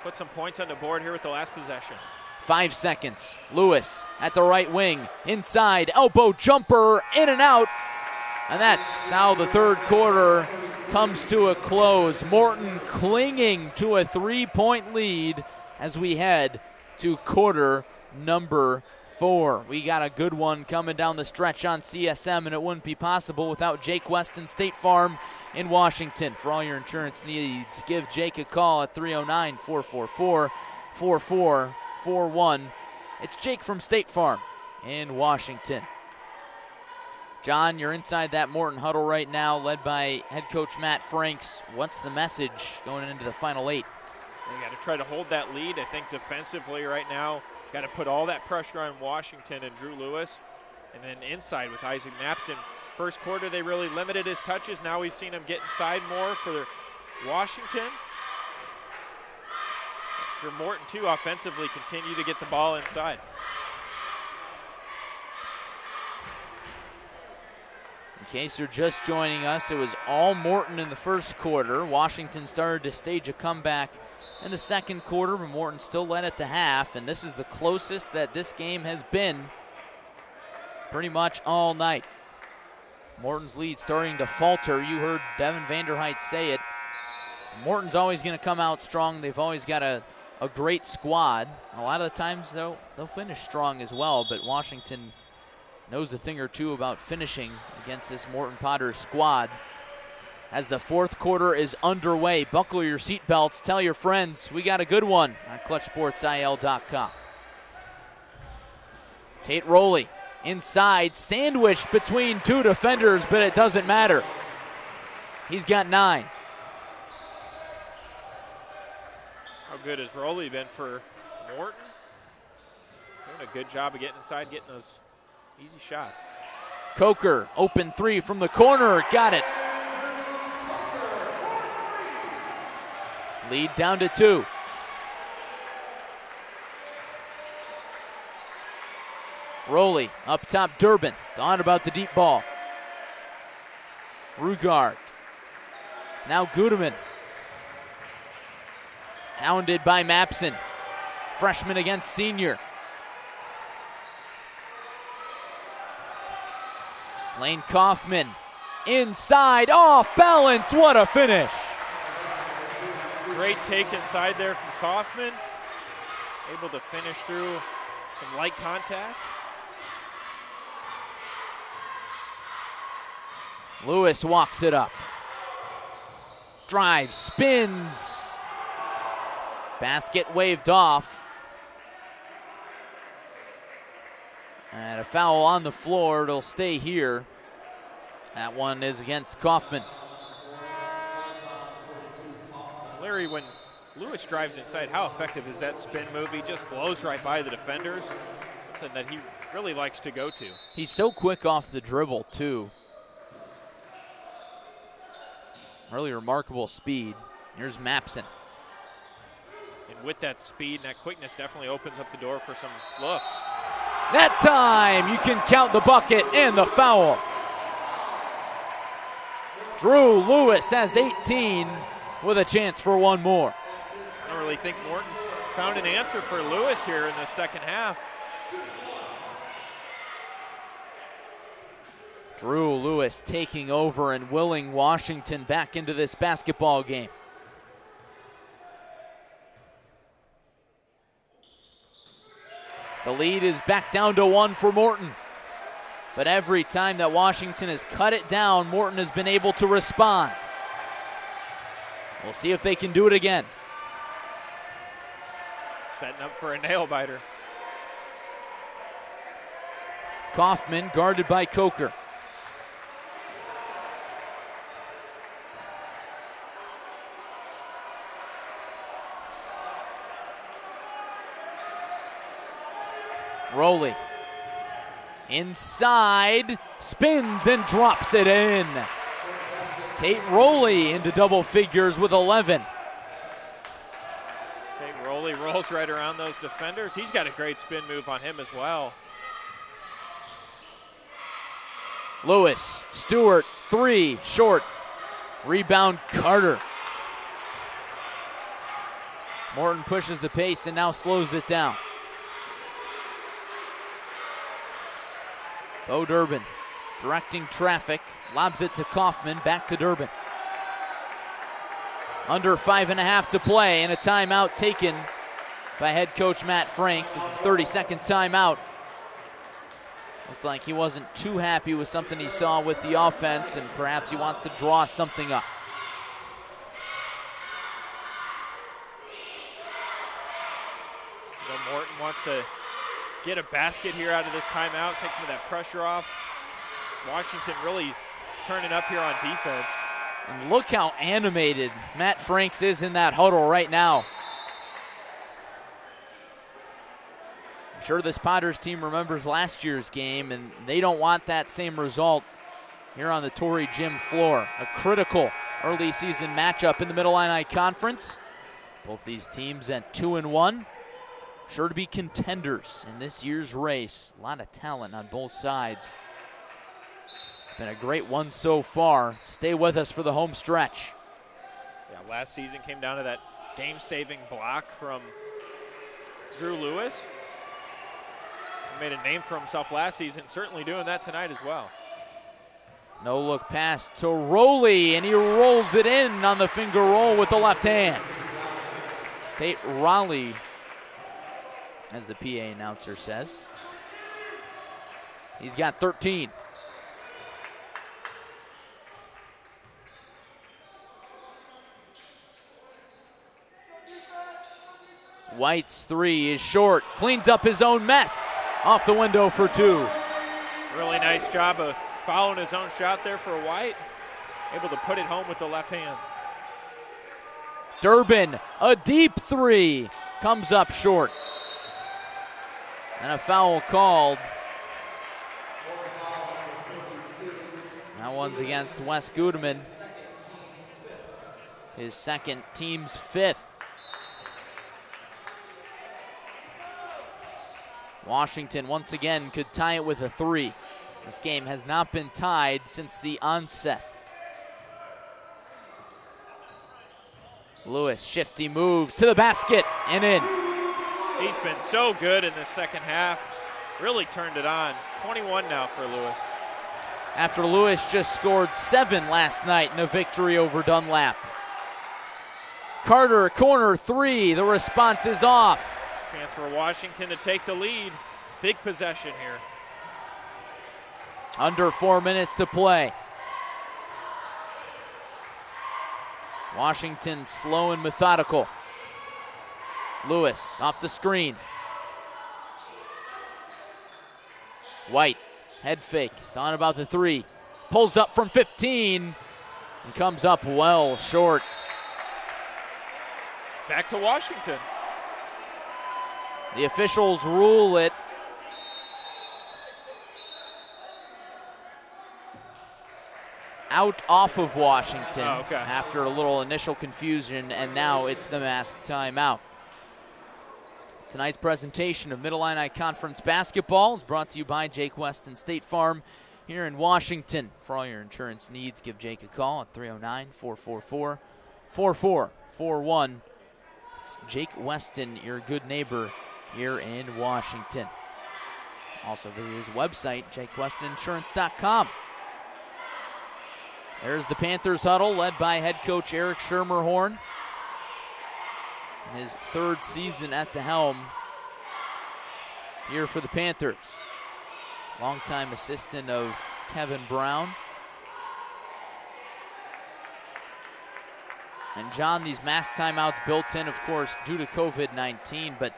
S2: put some points on the board here with the last possession.
S1: 5 seconds. Lewis at the right wing. Inside, elbow jumper, in and out. And that's how the third quarter comes to a close. Morton clinging to a 3-point lead as we head to quarter number 4. We got a good one coming down the stretch on CSM, and it wouldn't be possible without Jake Weston State Farm in Washington. For all your insurance needs, give Jake a call at 309-444-4441. It's Jake from State Farm in Washington. John, you're inside that Morton huddle right now, led by head coach Matt Franks. What's the message going into the final 8?
S2: They got to try to hold that lead. I think defensively right now, got to put all that pressure on Washington and Drew Lewis. And then inside with Isaac Mapson. First quarter, they really limited his touches. Now we've seen him get inside more for Washington. For Morton, too, offensively, continue to get the ball inside.
S1: In case you're just joining us, it was all Morton in the first quarter. Washington started to stage a comeback in the second quarter, but Morton still led at the half, and this is the closest that this game has been pretty much all night. Morton's lead starting to falter. You heard Devin Vanderheit say it. Morton's always going to come out strong. They've always got a great squad. A lot of the times, though, they'll finish strong as well, but Washington knows a thing or two about finishing against this Morton Potters squad. As the fourth quarter is underway, buckle your seatbelts, tell your friends, we got a good one on ClutchSportsIL.com. Tate Rowley inside, sandwiched between two defenders, but it doesn't matter. He's got 9.
S2: How good has Rowley been for Morton? Doing a good job of getting inside, getting those easy shots.
S1: Coker, open 3 from the corner, got it. Lead down to 2. Rowley up top, Durbin. Thought about the deep ball. Rugard. Now Gudeman. Hounded by Mapson. Freshman against senior. Lane Kaufman. Inside, off balance. What a finish.
S2: Great take inside there from Kaufman. Able to finish through some light contact.
S1: Lewis walks it up. Drives, spins. Basket waved off. And a foul on the floor. It'll stay here. That one is against Kaufman.
S2: Larry, when Lewis drives inside, how effective is that spin move? He just blows right by the defenders. Something that he really likes to go to.
S1: He's so quick off the dribble, too. Really remarkable speed. Here's Mapson.
S2: And with that speed and that quickness, definitely opens up the door for some looks.
S1: That time, you can count the bucket and the foul. Drew Lewis has 18 with a chance for one more.
S2: I don't really think Morton's found an answer for Lewis here in the second half.
S1: Drew Lewis taking over and willing Washington back into this basketball game. The lead is back down to 1 for Morton. But every time that Washington has cut it down, Morton has been able to respond. We'll see if they can do it again.
S2: Setting up for a nail biter.
S1: Kaufman guarded by Coker. Rowley inside, spins and drops it in. Tate Rowley into double figures with 11.
S2: Tate Rowley rolls right around those defenders. He's got a great spin move on him as well.
S1: Lewis, Stewart, 3, short. Rebound, Carter. Morton pushes the pace and now slows it down. Bo Durbin directing traffic, lobs it to Kaufman, back to Durbin. Under 5.5 to play, and a timeout taken by head coach Matt Franks. It's a 30-second timeout. Looked like he wasn't too happy with something he saw with the offense, and perhaps he wants to draw something up.
S2: Morton wants to get a basket here out of this timeout, take some of that pressure off. Washington really turning up here on defense.
S1: And look how animated Matt Franks is in that huddle right now. I'm sure this Potters team remembers last year's game, and they don't want that same result here on the Torrey Gym floor. A critical early season matchup in the Mid-Illini Conference. Both these teams at 2-1. Sure to be contenders in this year's race. A lot of talent on both sides. It's been a great one so far. Stay with us for the home stretch.
S2: Yeah, last season came down to that game-saving block from Drew Lewis. He made a name for himself last season, certainly doing that tonight as well.
S1: No look pass to Rowley, and he rolls it in on the finger roll with the left hand. Tate Rowley, as the PA announcer says. He's got 13. White's 3 is short, cleans up his own mess. Off the window for 2.
S2: Really nice job of following his own shot there for White. Able to put it home with the left hand.
S1: Durbin, a deep 3, comes up short. And a foul called. That one's against Wes Gudeman. His second, team's 5th. Washington once again could tie it with a 3. This game has not been tied since the onset. Lewis, shifty moves to the basket and in.
S2: He's been so good in the second half. Really turned it on. 21 now for Lewis.
S1: After Lewis just scored 7 last night in a victory over Dunlap. Carter, corner 3. The response is off.
S2: Chance for Washington to take the lead. Big possession here.
S1: Under 4 minutes to play. Washington slow and methodical. Lewis off the screen. White, head fake, thought about the 3. Pulls up from 15 and comes up well short.
S2: Back to Washington.
S1: The officials rule it out off of Washington after a little initial confusion, and now it's the masked timeout. Tonight's presentation of Mid-Illini Conference basketball is brought to you by Jake Weston State Farm here in Washington. For all your insurance needs, give Jake a call at 309-444-4441. It's Jake Weston, your good neighbor here in Washington. Also visit his website, jakewestoninsurance.com. There's the Panthers huddle led by head coach Eric Schermerhorn. In his 3rd season at the helm here for the Panthers. Longtime assistant of Kevin Brown. And John, these mass timeouts built in, of course, due to COVID-19, but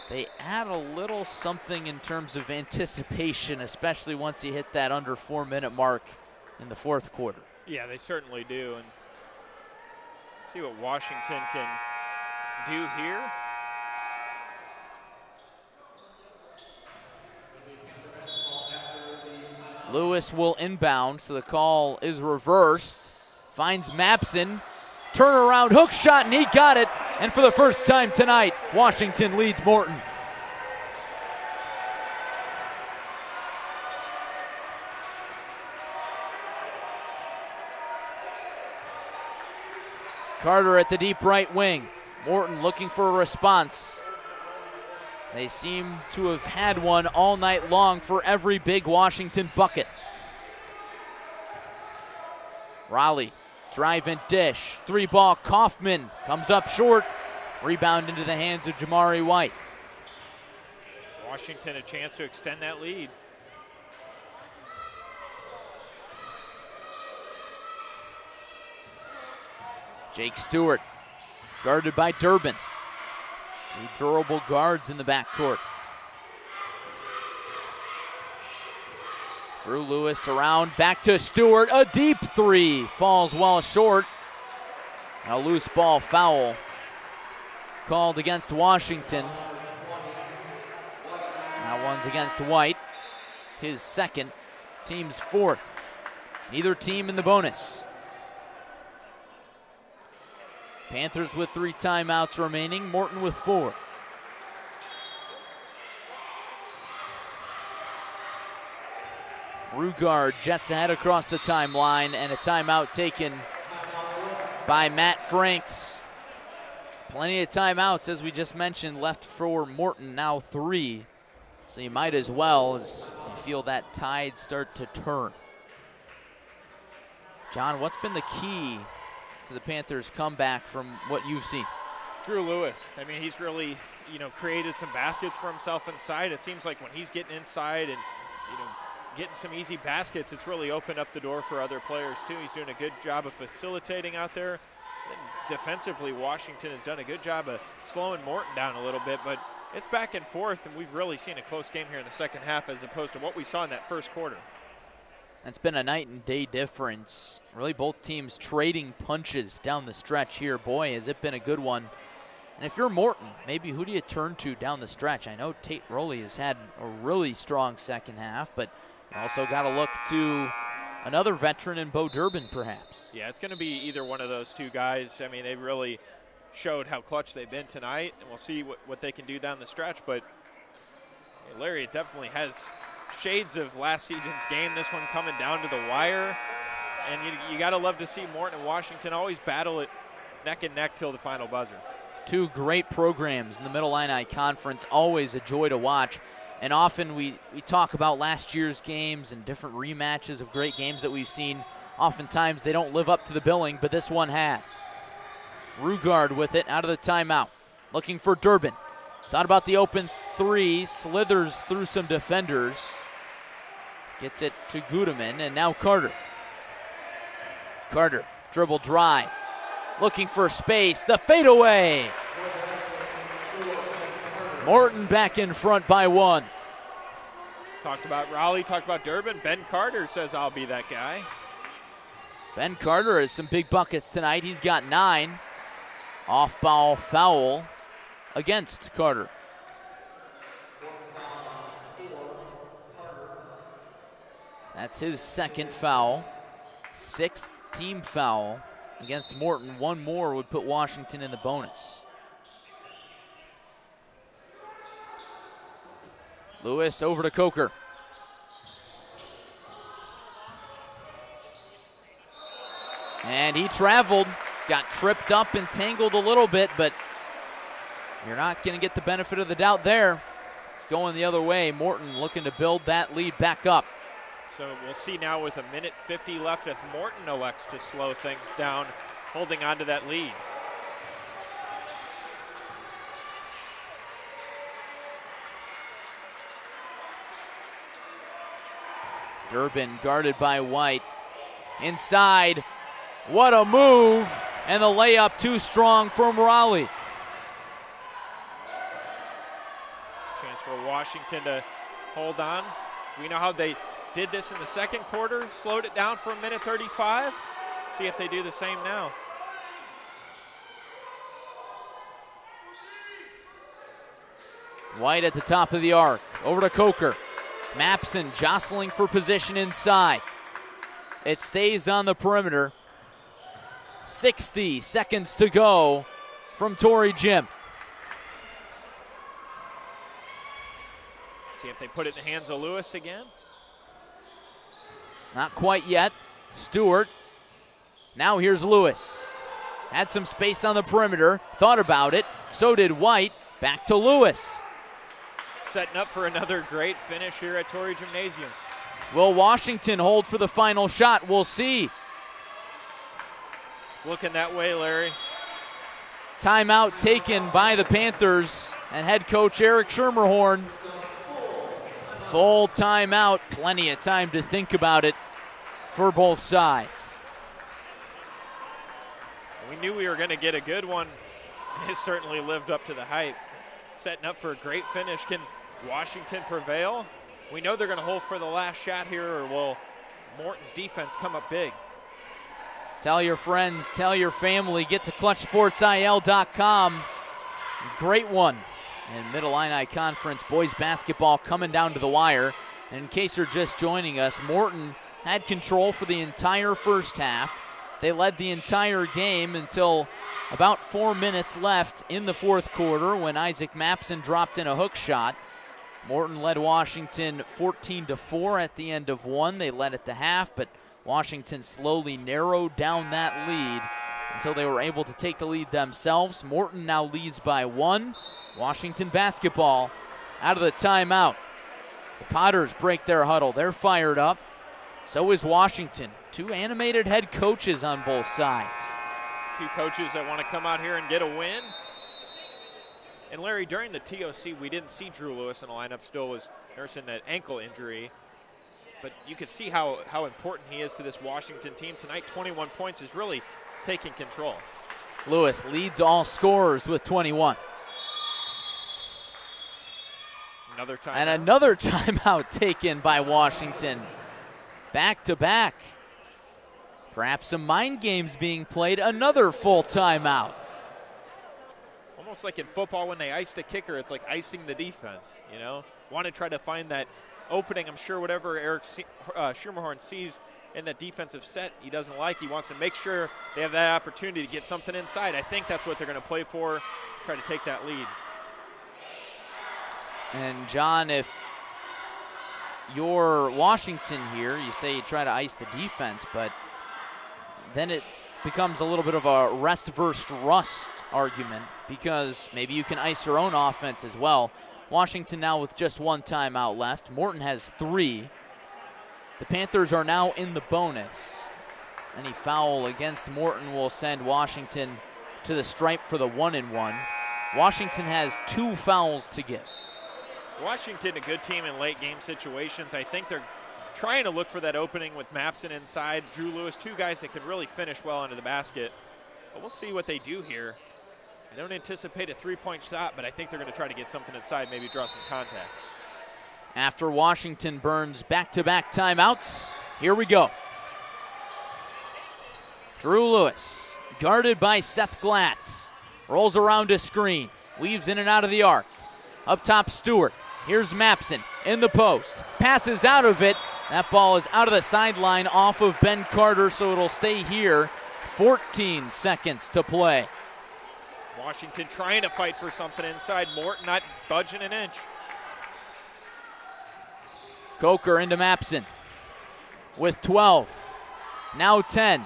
S1: they add a little something in terms of anticipation, especially once you hit that under 4 minute mark in the 4th quarter.
S2: Yeah, they certainly do. And see what Washington can do here.
S1: Lewis will inbound, so the call is reversed. Finds Mapson. Turnaround hook shot, and he got it. And for the first time tonight, Washington leads Morton. Carter at the deep right wing. Morton looking for a response. They seem to have had one all night long for every big Washington bucket. Raleigh, drive and dish. 3-ball, Kaufman comes up short. Rebound into the hands of Jamari White.
S2: Washington a chance to extend that lead.
S1: Jake Stewart, guarded by Durbin. Two durable guards in the backcourt. Drew Lewis around, back to Stewart. A deep three, falls well short. And a loose ball foul called against Washington. That one's against White, his second, team's fourth. Neither team in the bonus. Panthers with 3 timeouts remaining, Morton with 4. Rugard jets ahead across the timeline, and a timeout taken by Matt Franks. Plenty of timeouts, as we just mentioned, left for Morton, now 3. So you might as well, as you feel that tide start to turn. John, what's been the key to the Panthers' comeback from what you've seen?
S2: Drew Lewis. I mean, he's really, created some baskets for himself inside. It seems like when he's getting inside and, getting some easy baskets, it's really opened up the door for other players too. He's doing a good job of facilitating out there. And defensively, Washington has done a good job of slowing Morton down a little bit, but it's back and forth, and we've really seen a close game here in the second half as opposed to what we saw in that first quarter.
S1: It's been a night and day difference. Really both teams trading punches down the stretch here. Boy, has it been a good one. And if you're Morton, maybe who do you turn to down the stretch? I know Tate Rowley has had a really strong second half, but you also got to look to another veteran in Bo Durbin, perhaps.
S2: Yeah, it's going to be either one of those two guys. I mean, they really showed how clutch they've been tonight, and we'll see what they can do down the stretch. But Larry, it definitely has shades of last season's game, this one coming down to the wire. And you got to love to see Morton and Washington always battle it neck and neck till the final buzzer.
S1: Two great programs in the Mid-Illini Conference, always a joy to watch. And often we talk about last year's games and different rematches of great games that we've seen. Oftentimes they don't live up to the billing, but this one has. Rugard with it out of the timeout, looking for Durbin. Thought about the open three, slithers through some defenders. Gets it to Gudeman, and now Carter. Carter, dribble drive. Looking for space, the fadeaway. Morton back in front by 1.
S2: Talked about Raleigh, talked about Durbin. Ben Carter says, I'll be that guy.
S1: Ben Carter has some big buckets tonight. He's got 9. Off-ball foul against Carter. That's his second foul. 6th team foul against Morton. One more would put Washington in the bonus. Lewis over to Coker. And he traveled, got tripped up and tangled a little bit, but you're not going to get the benefit of the doubt there. It's going the other way. Morton looking to build that lead back up.
S2: So we'll see now with 1:50 left if Morton elects to slow things down, holding on to that lead.
S1: Durbin guarded by White. Inside, what a move, and the layup too strong from Raleigh.
S2: Chance for Washington to hold on. We know how they did this in the second quarter, slowed it down for 1:35. See if they do the same now.
S1: White at the top of the arc, over to Coker. Mapson jostling for position inside. It stays on the perimeter. 60 seconds to go from Torrey Jim.
S2: See if they put it in the hands of Lewis again.
S1: Not quite yet. Stewart. Now here's Lewis. Had some space on the perimeter. Thought about it. So did White. Back to Lewis.
S2: Setting up for another great finish here at Torrey Gymnasium.
S1: Will Washington hold for the final shot? We'll see.
S2: It's looking that way, Larry.
S1: Timeout taken by the Panthers and head coach Eric Schermerhorn. Full timeout. Plenty of time to think about it for both sides.
S2: We knew we were going to get a good one. It certainly lived up to the hype. Setting up for a great finish. Can Washington prevail? We know they're going to hold for the last shot here, or will Morton's defense come up big?
S1: Tell your friends, tell your family, get to clutchsportsil.com. Great one. And Mid-Illini Conference boys basketball coming down to the wire. And in case you're just joining us, Morton had control for the entire first half. They led the entire game until about 4 minutes left in the fourth quarter when Isaac Mapson dropped in a hook shot. Morton led Washington 14-4 at the end of one. They led at the half, but Washington slowly narrowed down that lead until they were able to take the lead themselves. Morton now leads by 1. Washington basketball out of the timeout. The Potters break their huddle. They're fired up. So is Washington. 2 animated head coaches on both sides.
S2: 2 coaches that want to come out here and get a win. And Larry, during the TOC, we didn't see Drew Lewis in the lineup. Still was nursing an ankle injury. But you could see how important he is to this Washington team. Tonight, 21 points is really taking control.
S1: Lewis leads all scorers with 21.
S2: Another timeout.
S1: And another timeout taken by Washington. Back to back. Perhaps some mind games being played. Another full timeout.
S2: Almost like in football when they ice the kicker, it's like icing the defense, you know? Want to try to find that opening. I'm sure whatever Eric Schermerhorn sees in that defensive set he doesn't like, he wants to make sure they have that opportunity to get something inside. I think that's what they're going to play for, try to take that lead.
S1: And John, if you're Washington here, you say you try to ice the defense, but then it becomes a little bit of a rest versus rust argument because maybe you can ice your own offense as well. Washington now with just 1 timeout left. Morton has 3. The Panthers are now in the bonus. Any foul against Morton will send Washington to the stripe for the 1-and-1. Washington has 2 fouls to give.
S2: Washington, a good team in late game situations. I think they're trying to look for that opening with Mapson inside. Drew Lewis, 2 guys that can really finish well into the basket. But we'll see what they do here. I don't anticipate a 3-point shot, but I think they're going to try to get something inside, maybe draw some contact.
S1: After Washington burns back-to-back timeouts, here we go. Drew Lewis, guarded by Seth Glatz, rolls around a screen, weaves in and out of the arc. Up top, Stewart. Here's Mapson in the post. Passes out of it. That ball is out of the sideline off of Ben Carter, so it'll stay here. 14 seconds to play.
S2: Washington trying to fight for something inside. Morton not budging an inch.
S1: Coker into Mapson with 12. Now 10.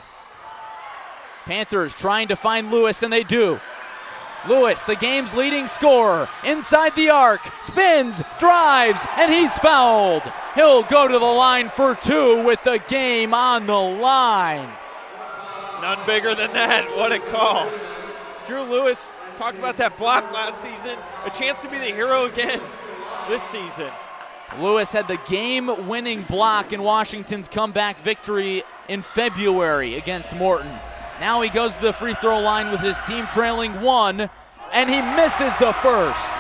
S1: Panthers trying to find Lewis, and they do. Lewis, the game's leading scorer, inside the arc, spins, drives, and he's fouled. He'll go to the line for 2 with the game on the line.
S2: None bigger than that. What a call. Drew Lewis talked about that block last season. A chance to be the hero again this season.
S1: Lewis had the game-winning block in Washington's comeback victory in February against Morton. Now he goes to the free throw line with his team trailing 1, and he misses the first.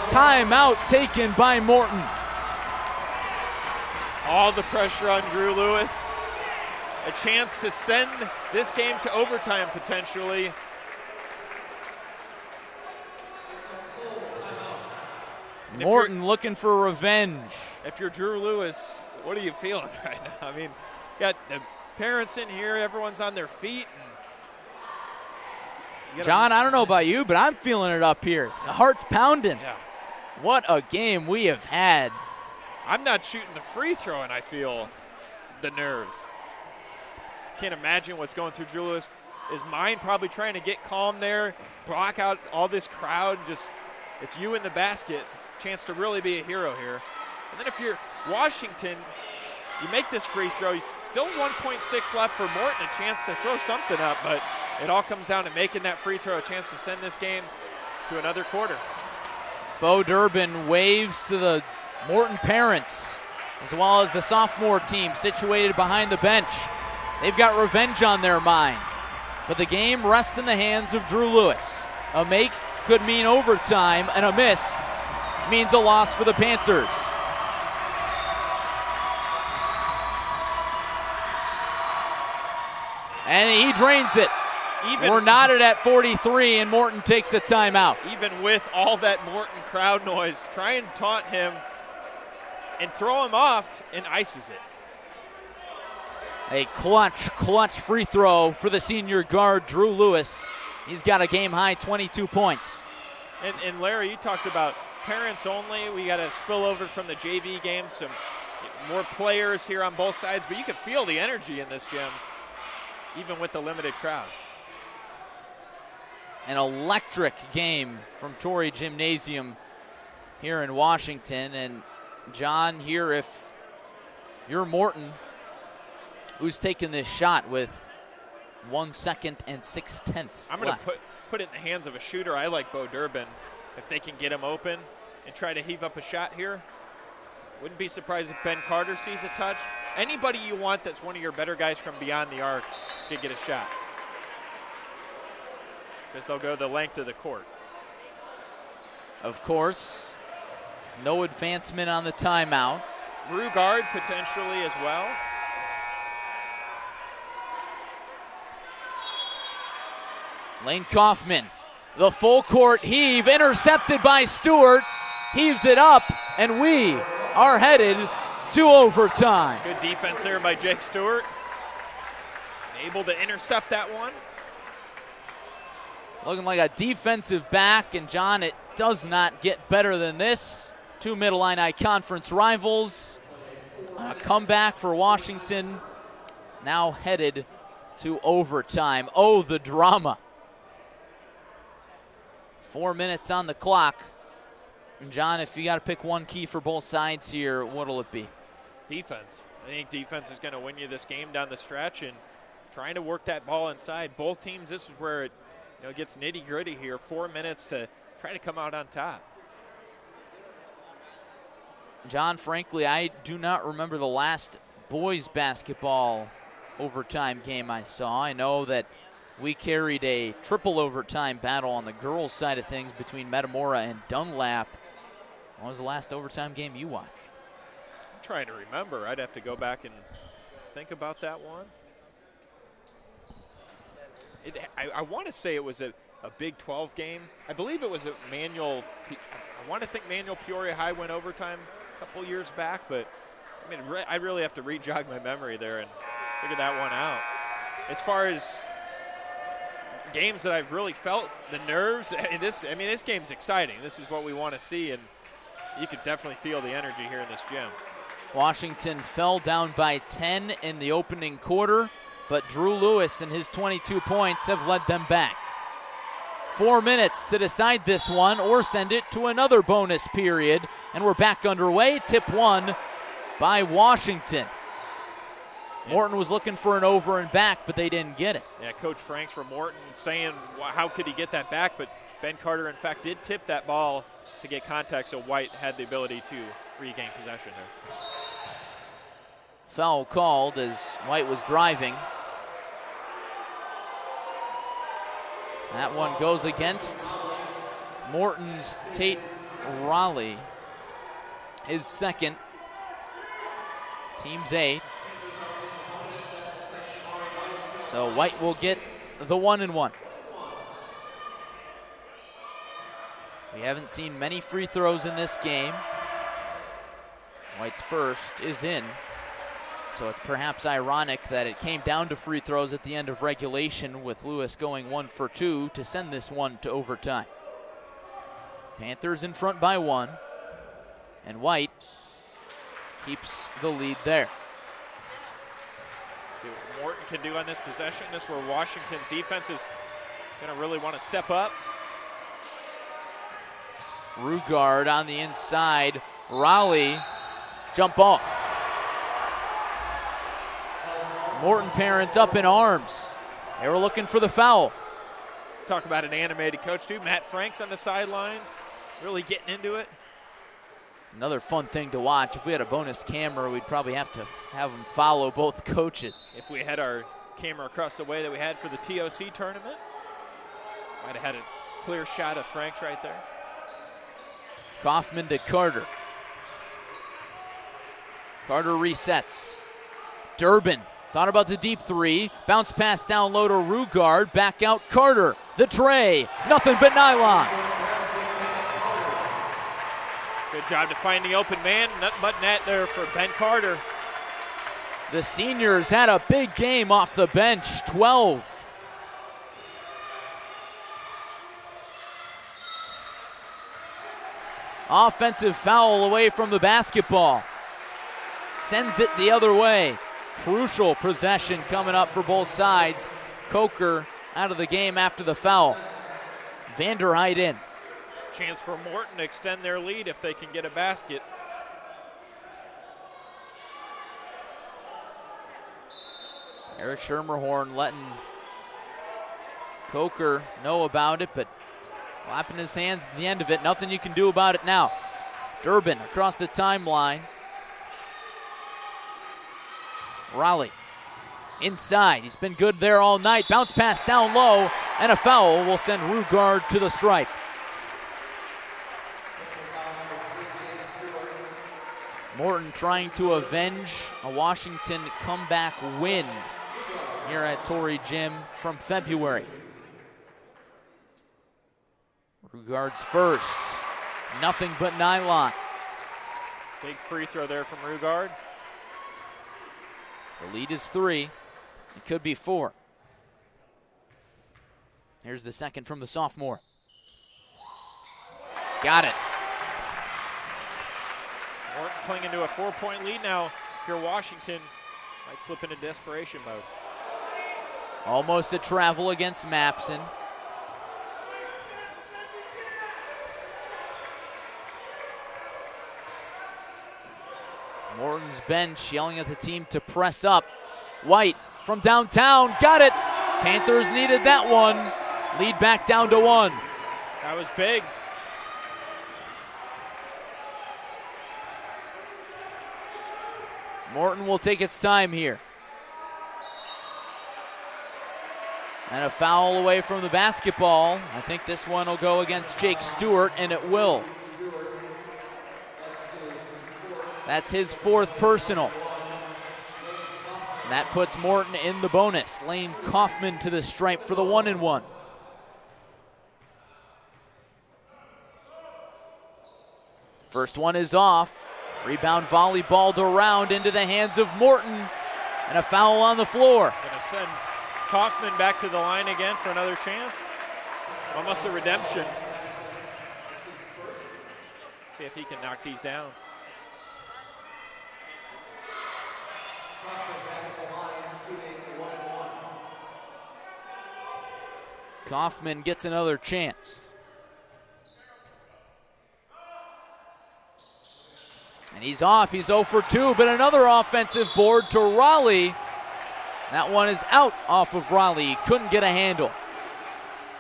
S1: Timeout taken by Morton.
S2: All the pressure on Drew Lewis. A chance to send this game to overtime potentially.
S1: Morton looking for revenge.
S2: If you're Drew Lewis, what are you feeling right now? I mean, you got the parents in here, everyone's on their feet.
S1: John, I don't know about you, but I'm feeling it up here. The heart's pounding.
S2: Yeah.
S1: What a game we have had.
S2: I'm not shooting the free throw, and I feel the nerves. Can't imagine what's going through Drew Lewis. His mind probably trying to get calm there, block out all this crowd. Just, it's you in the basket. Chance to really be a hero here. And then if you're Washington, you make this free throw. Still 1.6 left for Morton, a chance to throw something up, but it all comes down to making that free throw, a chance to send this game to another quarter.
S1: Bo Durbin waves to the Morton parents, as well as the sophomore team situated behind the bench. They've got revenge on their mind. But the game rests in the hands of Drew Lewis. A make could mean overtime, and a miss means a loss for the Panthers. And he drains it. We're knotted at 43, and Morton takes a timeout.
S2: Even with all that Morton crowd noise, try and taunt him and throw him off, and ices it.
S1: A clutch free throw for the senior guard, Drew Lewis. He's got a game-high 22 points.
S2: And Larry, you talked about parents only. We got a spillover from the JV game, some more players here on both sides, but you could feel the energy in this gym, even with the limited crowd.
S1: An electric game from Torrey Gymnasium here in Washington. And John, here, if you're Morton, who's taking this shot with 1 second and 6/10
S2: I'm going to put it in the hands of a shooter. I like Bo Durbin. If they can get him open and try to heave up a shot here, wouldn't be surprised if Ben Carter sees a touch. Anybody you want that's one of your better guys from beyond the arc could get a shot, because they'll go the length of the court.
S1: Of course, no advancement on the timeout.
S2: Rugard potentially as well.
S1: Lane Kaufman, the full court heave, intercepted by Stewart, heaves it up, and we are headed to overtime.
S2: Good defense there by Jake Stewart. Able to intercept that one.
S1: Looking like a defensive back, and John, it does not get better than this. Two Mid-Illini Conference rivals. A comeback for Washington, now headed to overtime. Oh, the drama. 4 minutes on the clock. And John, if you got to pick one key for both sides here, what'll it be?
S2: Defense. I think defense is going to win you this game down the stretch, and trying to work that ball inside. Both teams, this is where it gets nitty-gritty here. 4 minutes to try to come out on top.
S1: John, frankly, I do not remember the last boys basketball overtime game I saw. I know that we carried a triple overtime battle on the girls' side of things between Metamora and Dunlap. When was the last overtime game you watched?
S2: I'm trying to remember. I'd have to go back and think about that one. I want to say it was a Big 12 game. I believe it was a Manual. I want to think Manual Peoria High went overtime a couple years back, but I mean, I really have to re-jog my memory there and figure that one out. As far as games that I've really felt the nerves, this game's exciting. This is what we want to see, and you could definitely feel the energy here in this gym.
S1: Washington fell down by 10 in the opening quarter, but Drew Lewis and his 22 points have led them back. 4 minutes to decide this one or send it to another bonus period, and we're back underway. Tip one by Washington. Morton was looking for an over and back, but they didn't get it.
S2: Yeah, Coach Franks from Morton saying, how could he get that back? But Ben Carter, in fact, did tip that ball to get contact, so White had the ability to regain possession there.
S1: Foul called as White was driving. That one goes against Morton's Tate Raleigh. His second. Team's 8. So White will get the 1-and-1. We haven't seen many free throws in this game. White's first is in. So it's perhaps ironic that it came down to free throws at the end of regulation, with Lewis going 1 for 2 to send this one to overtime. Panthers in front by 1, and White keeps the lead there.
S2: See what Morton can do on this possession. This is where Washington's defense is going to really want to step up.
S1: Rugard on the inside. Raleigh, jump ball. Morton parents up in arms. They were looking for the foul.
S2: Talk about an animated coach too. Matt Franks on the sidelines, really getting into it.
S1: Another fun thing to watch. If we had a bonus camera, we'd probably have to have them follow both coaches.
S2: If we had our camera across the way that we had for the TOC tournament, might have had a clear shot of Franks right there.
S1: Kaufman to Carter. Carter resets. Durbin thought about the deep three. Bounce pass down low to Rugard. Back out Carter. The tray. Nothing but nylon.
S2: Good job to find the open man. Nothing but net there for Ben Carter.
S1: The seniors had a big game off the bench. 12. Offensive foul away from the basketball. Sends it the other way. Crucial possession coming up for both sides. Coker out of the game after the foul. Vanderheid in.
S2: Chance for Morton to extend their lead if they can get a basket.
S1: Eric Schermerhorn letting Coker know about it, but clapping his hands at the end of it. Nothing you can do about it now. Durbin across the timeline. Raleigh inside. He's been good there all night. Bounce pass down low, and a foul will send Rugard to the stripe. Morton trying to avenge a Washington comeback win here at Torrey Gym from February. Rugard's first. Nothing but nylon.
S2: Big free throw there from Rugard.
S1: The lead is 3. It could be 4. Here's the second from the sophomore. Got it.
S2: Morton clinging to a 4-point lead now. If you're Washington, might slip into desperation mode.
S1: Almost a travel against Mapson. Morton's bench yelling at the team to press up. White from downtown, got it. Panthers needed that one. Lead back down to 1.
S2: That was big.
S1: Morton will take its time here. And a foul away from the basketball. I think this one will go against Jake Stewart, and it will. That's his 4th personal. And that puts Morton in the bonus. Lane Kaufman to the stripe for the 1-and-1. First one is off. Rebound volleyballed around into the hands of Morton. And a foul on the floor.
S2: Gonna send Kaufman back to the line again for another chance. Almost a redemption. See if he can knock these down.
S1: Kaufman gets another chance. And he's off. He's 0 for 2, but another offensive board to Raleigh. That one is out off of Raleigh. He couldn't get a handle.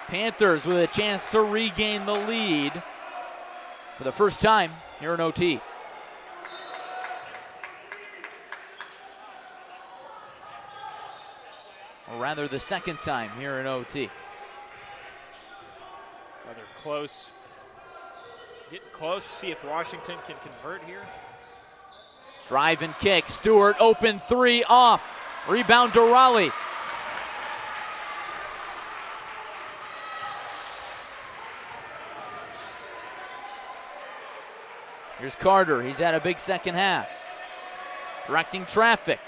S1: Panthers with a chance to regain the lead for the first time here in OT. Or rather, the second time here in OT.
S2: Rather close. Getting close to see if Washington can convert here.
S1: Drive and kick. Stewart, open 3, off. Rebound to Raleigh. Here's Carter. He's had a big second half. Directing traffic.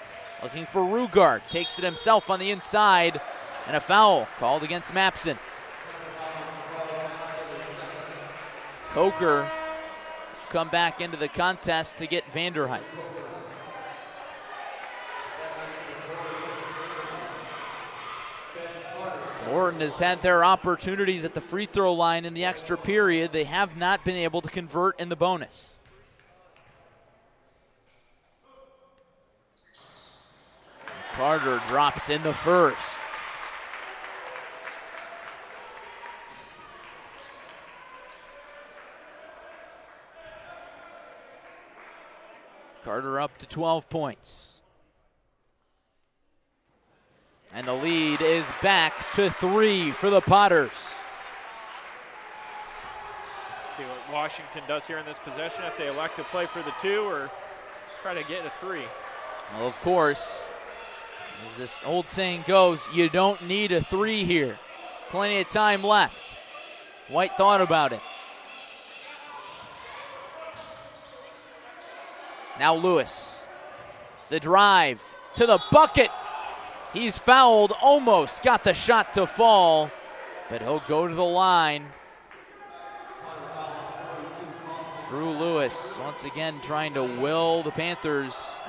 S1: Looking for Rugard. Takes it himself on the inside. And a foul called against Mapson. Coker come back into the contest to get Vanderhyde. Morton has had their opportunities at the free throw line in the extra period. They have not been able to convert in the bonus. Carter drops in the first. Carter up to 12 points. And the lead is back to 3 for the Potters.
S2: See what Washington does here in this possession, if they elect to play for the 2 or try to get a 3.
S1: Well, of course, as this old saying goes, you don't need a 3 here. Plenty of time left. White thought about it. Now Lewis, the drive to the bucket. He's fouled, almost got the shot to fall, but he'll go to the line. Drew Lewis once again trying to will the Panthers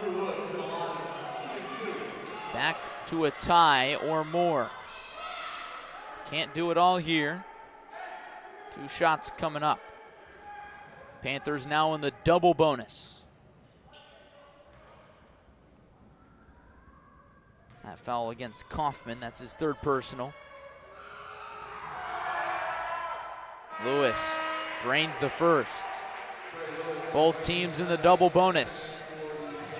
S1: back to a tie or more. Can't do it all here. 2 shots coming up. Panthers now in the double bonus. That foul against Kaufman, that's his 3rd personal. Lewis drains the first. Both teams in the double bonus.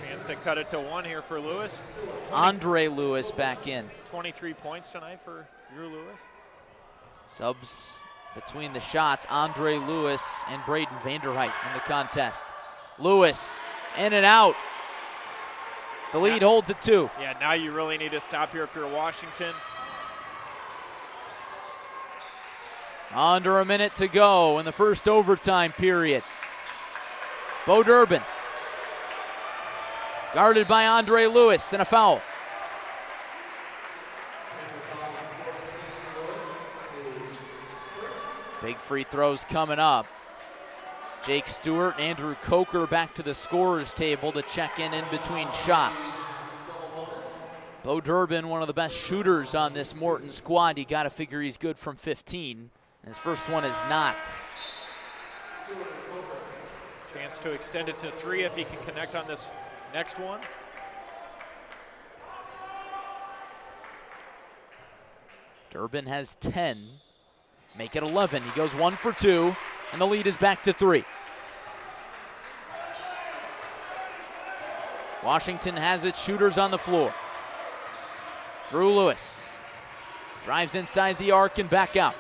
S2: Chance to cut it to 1 here for Lewis.
S1: Andre Lewis back in.
S2: 23 points tonight for Drew Lewis.
S1: Subs between the shots, Andre Lewis and Braden Vanderhyde in the contest. Lewis in and out. The lead holds at 2.
S2: Yeah, now you really need to stop here if you're Washington.
S1: Under a minute to go in the first overtime period. Bo Durbin. Guarded by Andre Lewis and a foul. Big free throws coming up. Jake Stewart, Andrew Coker back to the scorer's table to check in between shots. Bo Durbin, one of the best shooters on this Morton squad. You got to figure he's good from 15. His first one is not.
S2: Chance to extend it to 3 if he can connect on this next one.
S1: Durbin has 10. Make it 11. He goes 1 for 2, and the lead is back to 3. Washington has its shooters on the floor. Drew Lewis drives inside the arc and back out.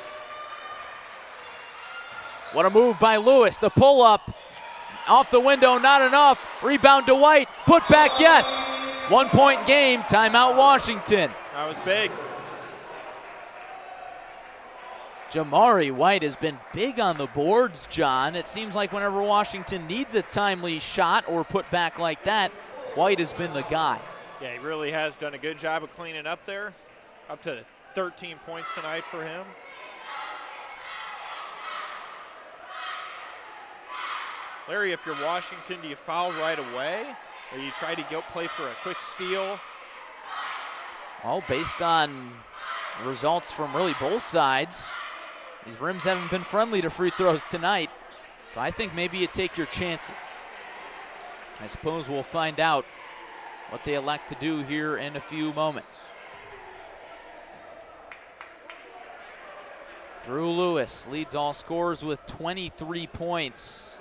S1: What a move by Lewis. The pull-up off the window, not enough. Rebound to White. Put back, yes. 1-point game. Timeout, Washington.
S2: That was big.
S1: Jamari White has been big on the boards, John. It seems like whenever Washington needs a timely shot or put back like that, White has been the guy.
S2: Yeah, he really has done a good job of cleaning up there. Up to 13 points tonight for him. Larry, if you're Washington, do you foul right away? Or you try to go play for a quick steal?
S1: Well, based on results from really both sides, these rims haven't been friendly to free throws tonight. So I think maybe you take your chances. I suppose we'll find out what they elect to do here in a few moments. Drew Lewis leads all scorers with 23 points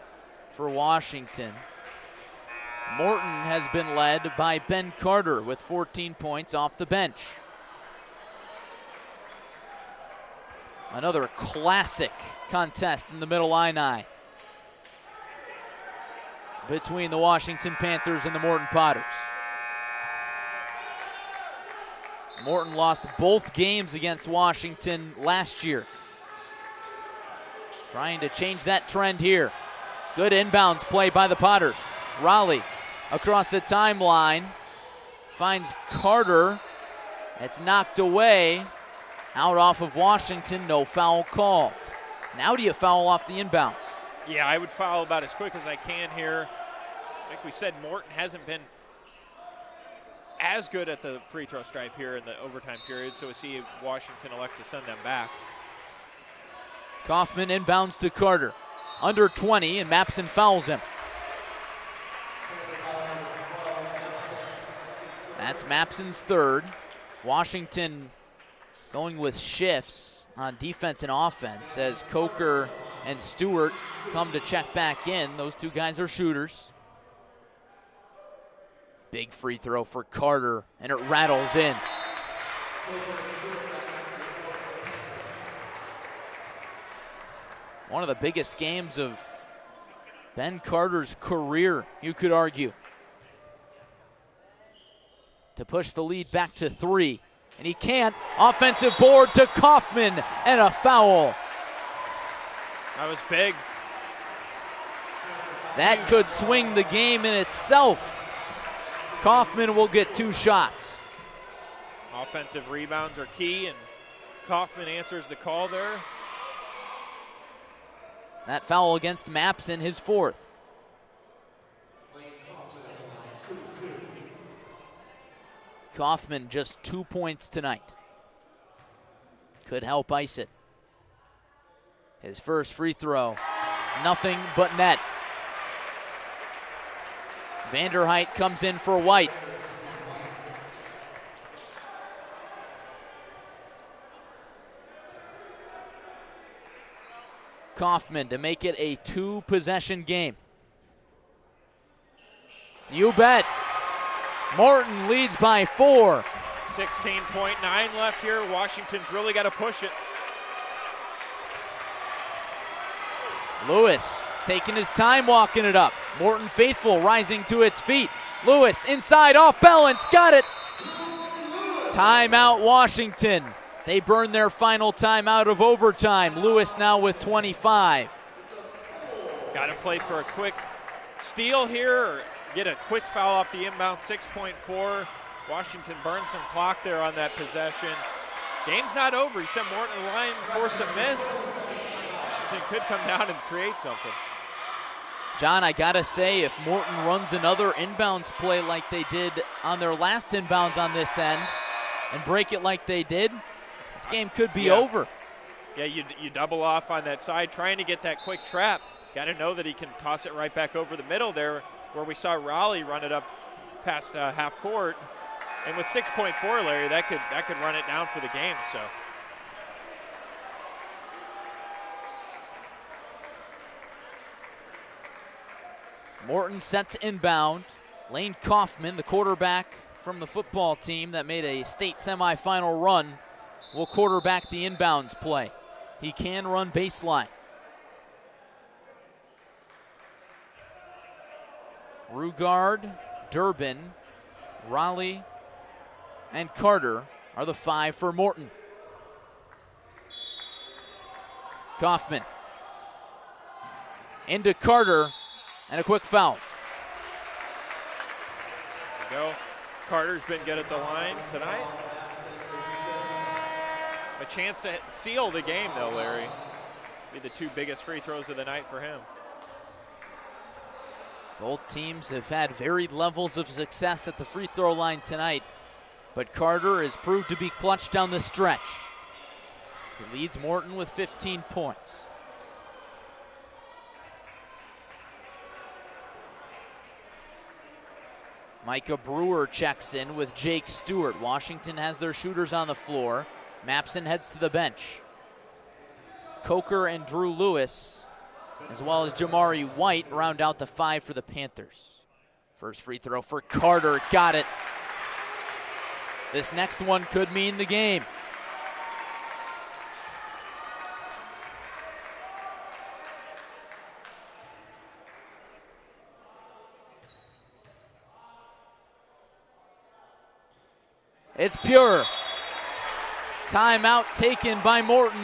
S1: for Washington. Morton has been led by Ben Carter with 14 points off the bench. Another classic contest in the Mid-Illini between the Washington Panthers and the Morton Potters. Morton lost both games against Washington last year. Trying to change that trend here. Good inbounds play by the Potters. Raleigh across the timeline. Finds Carter. It's knocked away. Out off of Washington, no foul called. Now do you foul off the inbounds?
S2: Yeah, I would foul about as quick as I can here. Like we said, Morton hasn't been as good at the free throw stripe here in the overtime period, so we'll see if Washington elects to send them back.
S1: Kaufman inbounds to Carter. Under 20, and Mapson fouls him. That's Mapson's third. Washington going with shifts on defense and offense as Coker and Stewart come to check back in. Those two guys are shooters. Big free throw for Carter, and it rattles in. One of the biggest games of Ben Carter's career, you could argue. To push the lead back to 3, and he can't. Offensive board to Kaufman, and a foul.
S2: That was big.
S1: That could swing the game in itself. Kaufman will get 2 shots.
S2: Offensive rebounds are key, and Kaufman answers the call there.
S1: That foul against Mapson, his 4th. Kaufman just 2 points tonight. Could help ice it. His first free throw, nothing but net. Vanderheit comes in for White. Kaufman to make it a 2-possession game. You bet. Morton leads by 4.
S2: 16.9 left here. Washington's really got to push it.
S1: Lewis taking his time walking it up. Morton faithful rising to its feet. Lewis inside off balance, got it. Timeout Washington. They burn their final timeout of overtime. Lewis now with 25.
S2: Got to play for a quick steal here or get a quick foul off the inbound. 6.4. Washington burns some clock there on that possession. Game's not over. He sent Morton to the line, force a miss. Washington could come down and create something.
S1: John, I gotta say, if Morton runs another inbounds play like they did on their last inbounds on this end and break it like they did, this game could be over.
S2: Yeah, you double off on that side, trying to get that quick trap. Got to know that he can toss it right back over the middle there, where we saw Raleigh run it up past half court. And with 6.4, Larry, that could run it down for the game. So.
S1: Morton set to inbound. Lane Kaufman, the quarterback from the football team that made a state semifinal run, will quarterback the inbounds play. He can run baseline. Rugard, Durbin, Raleigh, and Carter are the 5 for Morton. Kaufman into Carter, and a quick foul.
S2: There you go. Carter's been good at the line tonight. A chance to seal the game, though, Larry. Be the 2 biggest free throws of the night for him.
S1: Both teams have had varied levels of success at the free throw line tonight, but Carter has proved to be clutch down the stretch. He leads Morton with 15 points. Micah Brewer checks in with Jake Stewart. Washington has their shooters on the floor. Mapson heads to the bench. Coker and Drew Lewis, as well as Jamari White, round out the 5 for the Panthers. First free throw for Carter, got it. This next one could mean the game. It's pure. Timeout taken by Morton.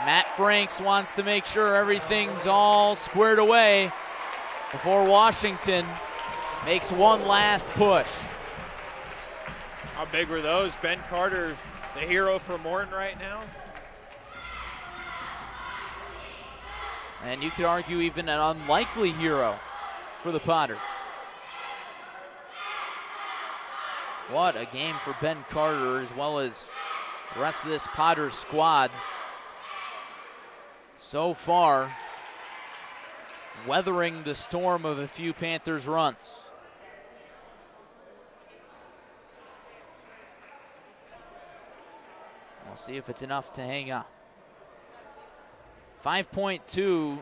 S1: Matt Franks wants to make sure everything's all squared away before Washington makes one last push.
S2: How big were those? Ben Carter, the hero for Morton right now.
S1: And you could argue even an unlikely hero for the Potters. What a game for Ben Carter, as well as the rest of this Potters squad. So far, weathering the storm of a few Panthers runs. We'll see if it's enough to hang on. 5.2.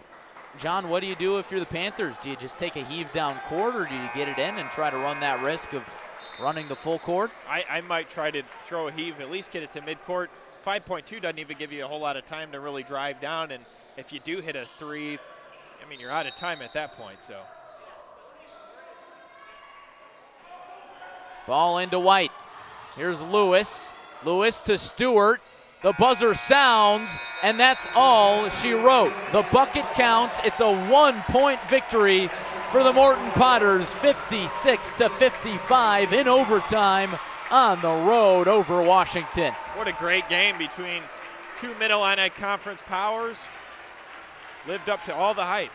S1: John, what do you do if you're the Panthers? Do you just take a heave down court, or do you get it in and try to run that risk of running the full court?
S2: I might try to throw a heave, at least get it to midcourt. 5.2 doesn't even give you a whole lot of time to really drive down, and if you do hit a three, I mean, you're out of time at that point, so.
S1: Ball into White. Here's Lewis. Lewis to Stewart. The buzzer sounds, and that's all she wrote. The bucket counts. It's a 1-point victory for the Morton Potters, 56-55 in overtime on the road over Washington.
S2: What a great game between two Mid-Illini Conference powers. Lived up to all the hype.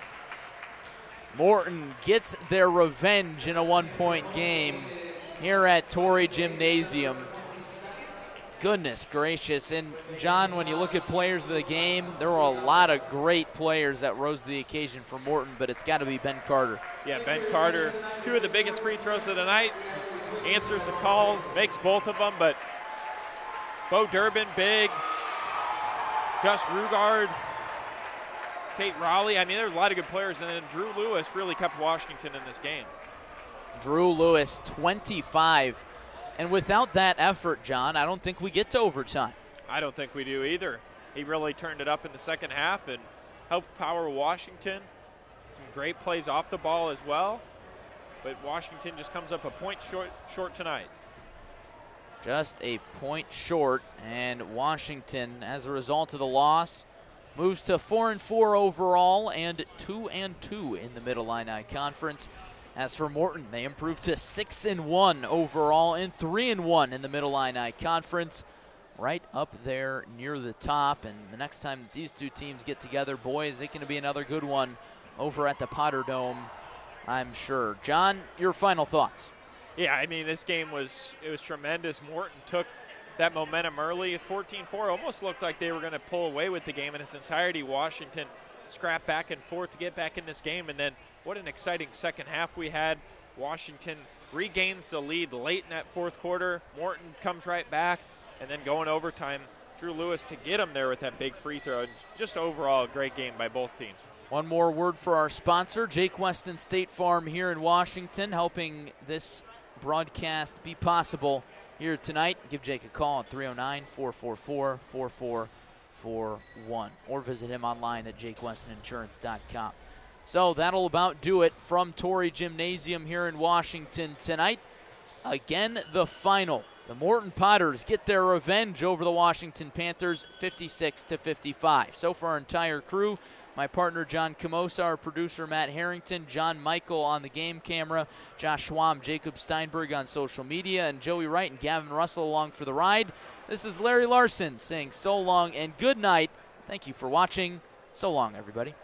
S1: Morton gets their revenge in a 1-point game here at Torrey Gymnasium. Goodness gracious. And John, when you look at players of the game, there were a lot of great players that rose to the occasion for Morton, but it's got to be Ben Carter.
S2: Yeah, Ben Carter, two of the biggest free throws of the night. Answers the call, makes both of them, but Bo Durbin, big. Gus Rugard, Tate Raleigh. I mean, there's a lot of good players, and then Drew Lewis really kept Washington in this game.
S1: Drew Lewis, 25. And without that effort, John, I don't think we get to overtime.
S2: I don't think we do either. He really turned it up in the second half and helped power Washington. Some great plays off the ball as well. But Washington just comes up a point short tonight.
S1: Just a point short, and Washington, as a result of the loss, moves to 4-4 overall and 2-2 in the Mid-Illini Conference. As for Morton, they improved to 6-1 overall and 3-1 in the Mid-Illini Conference. Right up there near the top, and the next time these two teams get together, boy, is it going to be another good one over at the Potter Dome, I'm sure. John, your final thoughts?
S2: Yeah, I mean, this game was tremendous. Morton took that momentum early. 14-4 almost looked like they were going to pull away with the game in its entirety. Washington scrapped back and forth to get back in this game, and then what an exciting second half we had. Washington regains the lead late in that fourth quarter. Morton comes right back, and then going overtime, Drew Lewis to get him there with that big free throw. And just overall a great game by both teams.
S1: One more word for our sponsor, Jake Weston State Farm here in Washington, helping this broadcast be possible here tonight. Give Jake a call at 309-444-4441 or visit him online at jakewestoninsurance.com. So that'll about do it from Torrey Gymnasium here in Washington tonight. Again, the final. The Morton Potters get their revenge over the Washington Panthers, 56-55. So for our entire crew, my partner John Camosa, our producer Matt Harrington, John Michael on the game camera, Josh Schwam, Jacob Steinberg on social media, and Joey Wright and Gavin Russell along for the ride. This is Larry Larson saying so long and good night. Thank you for watching. So long, everybody.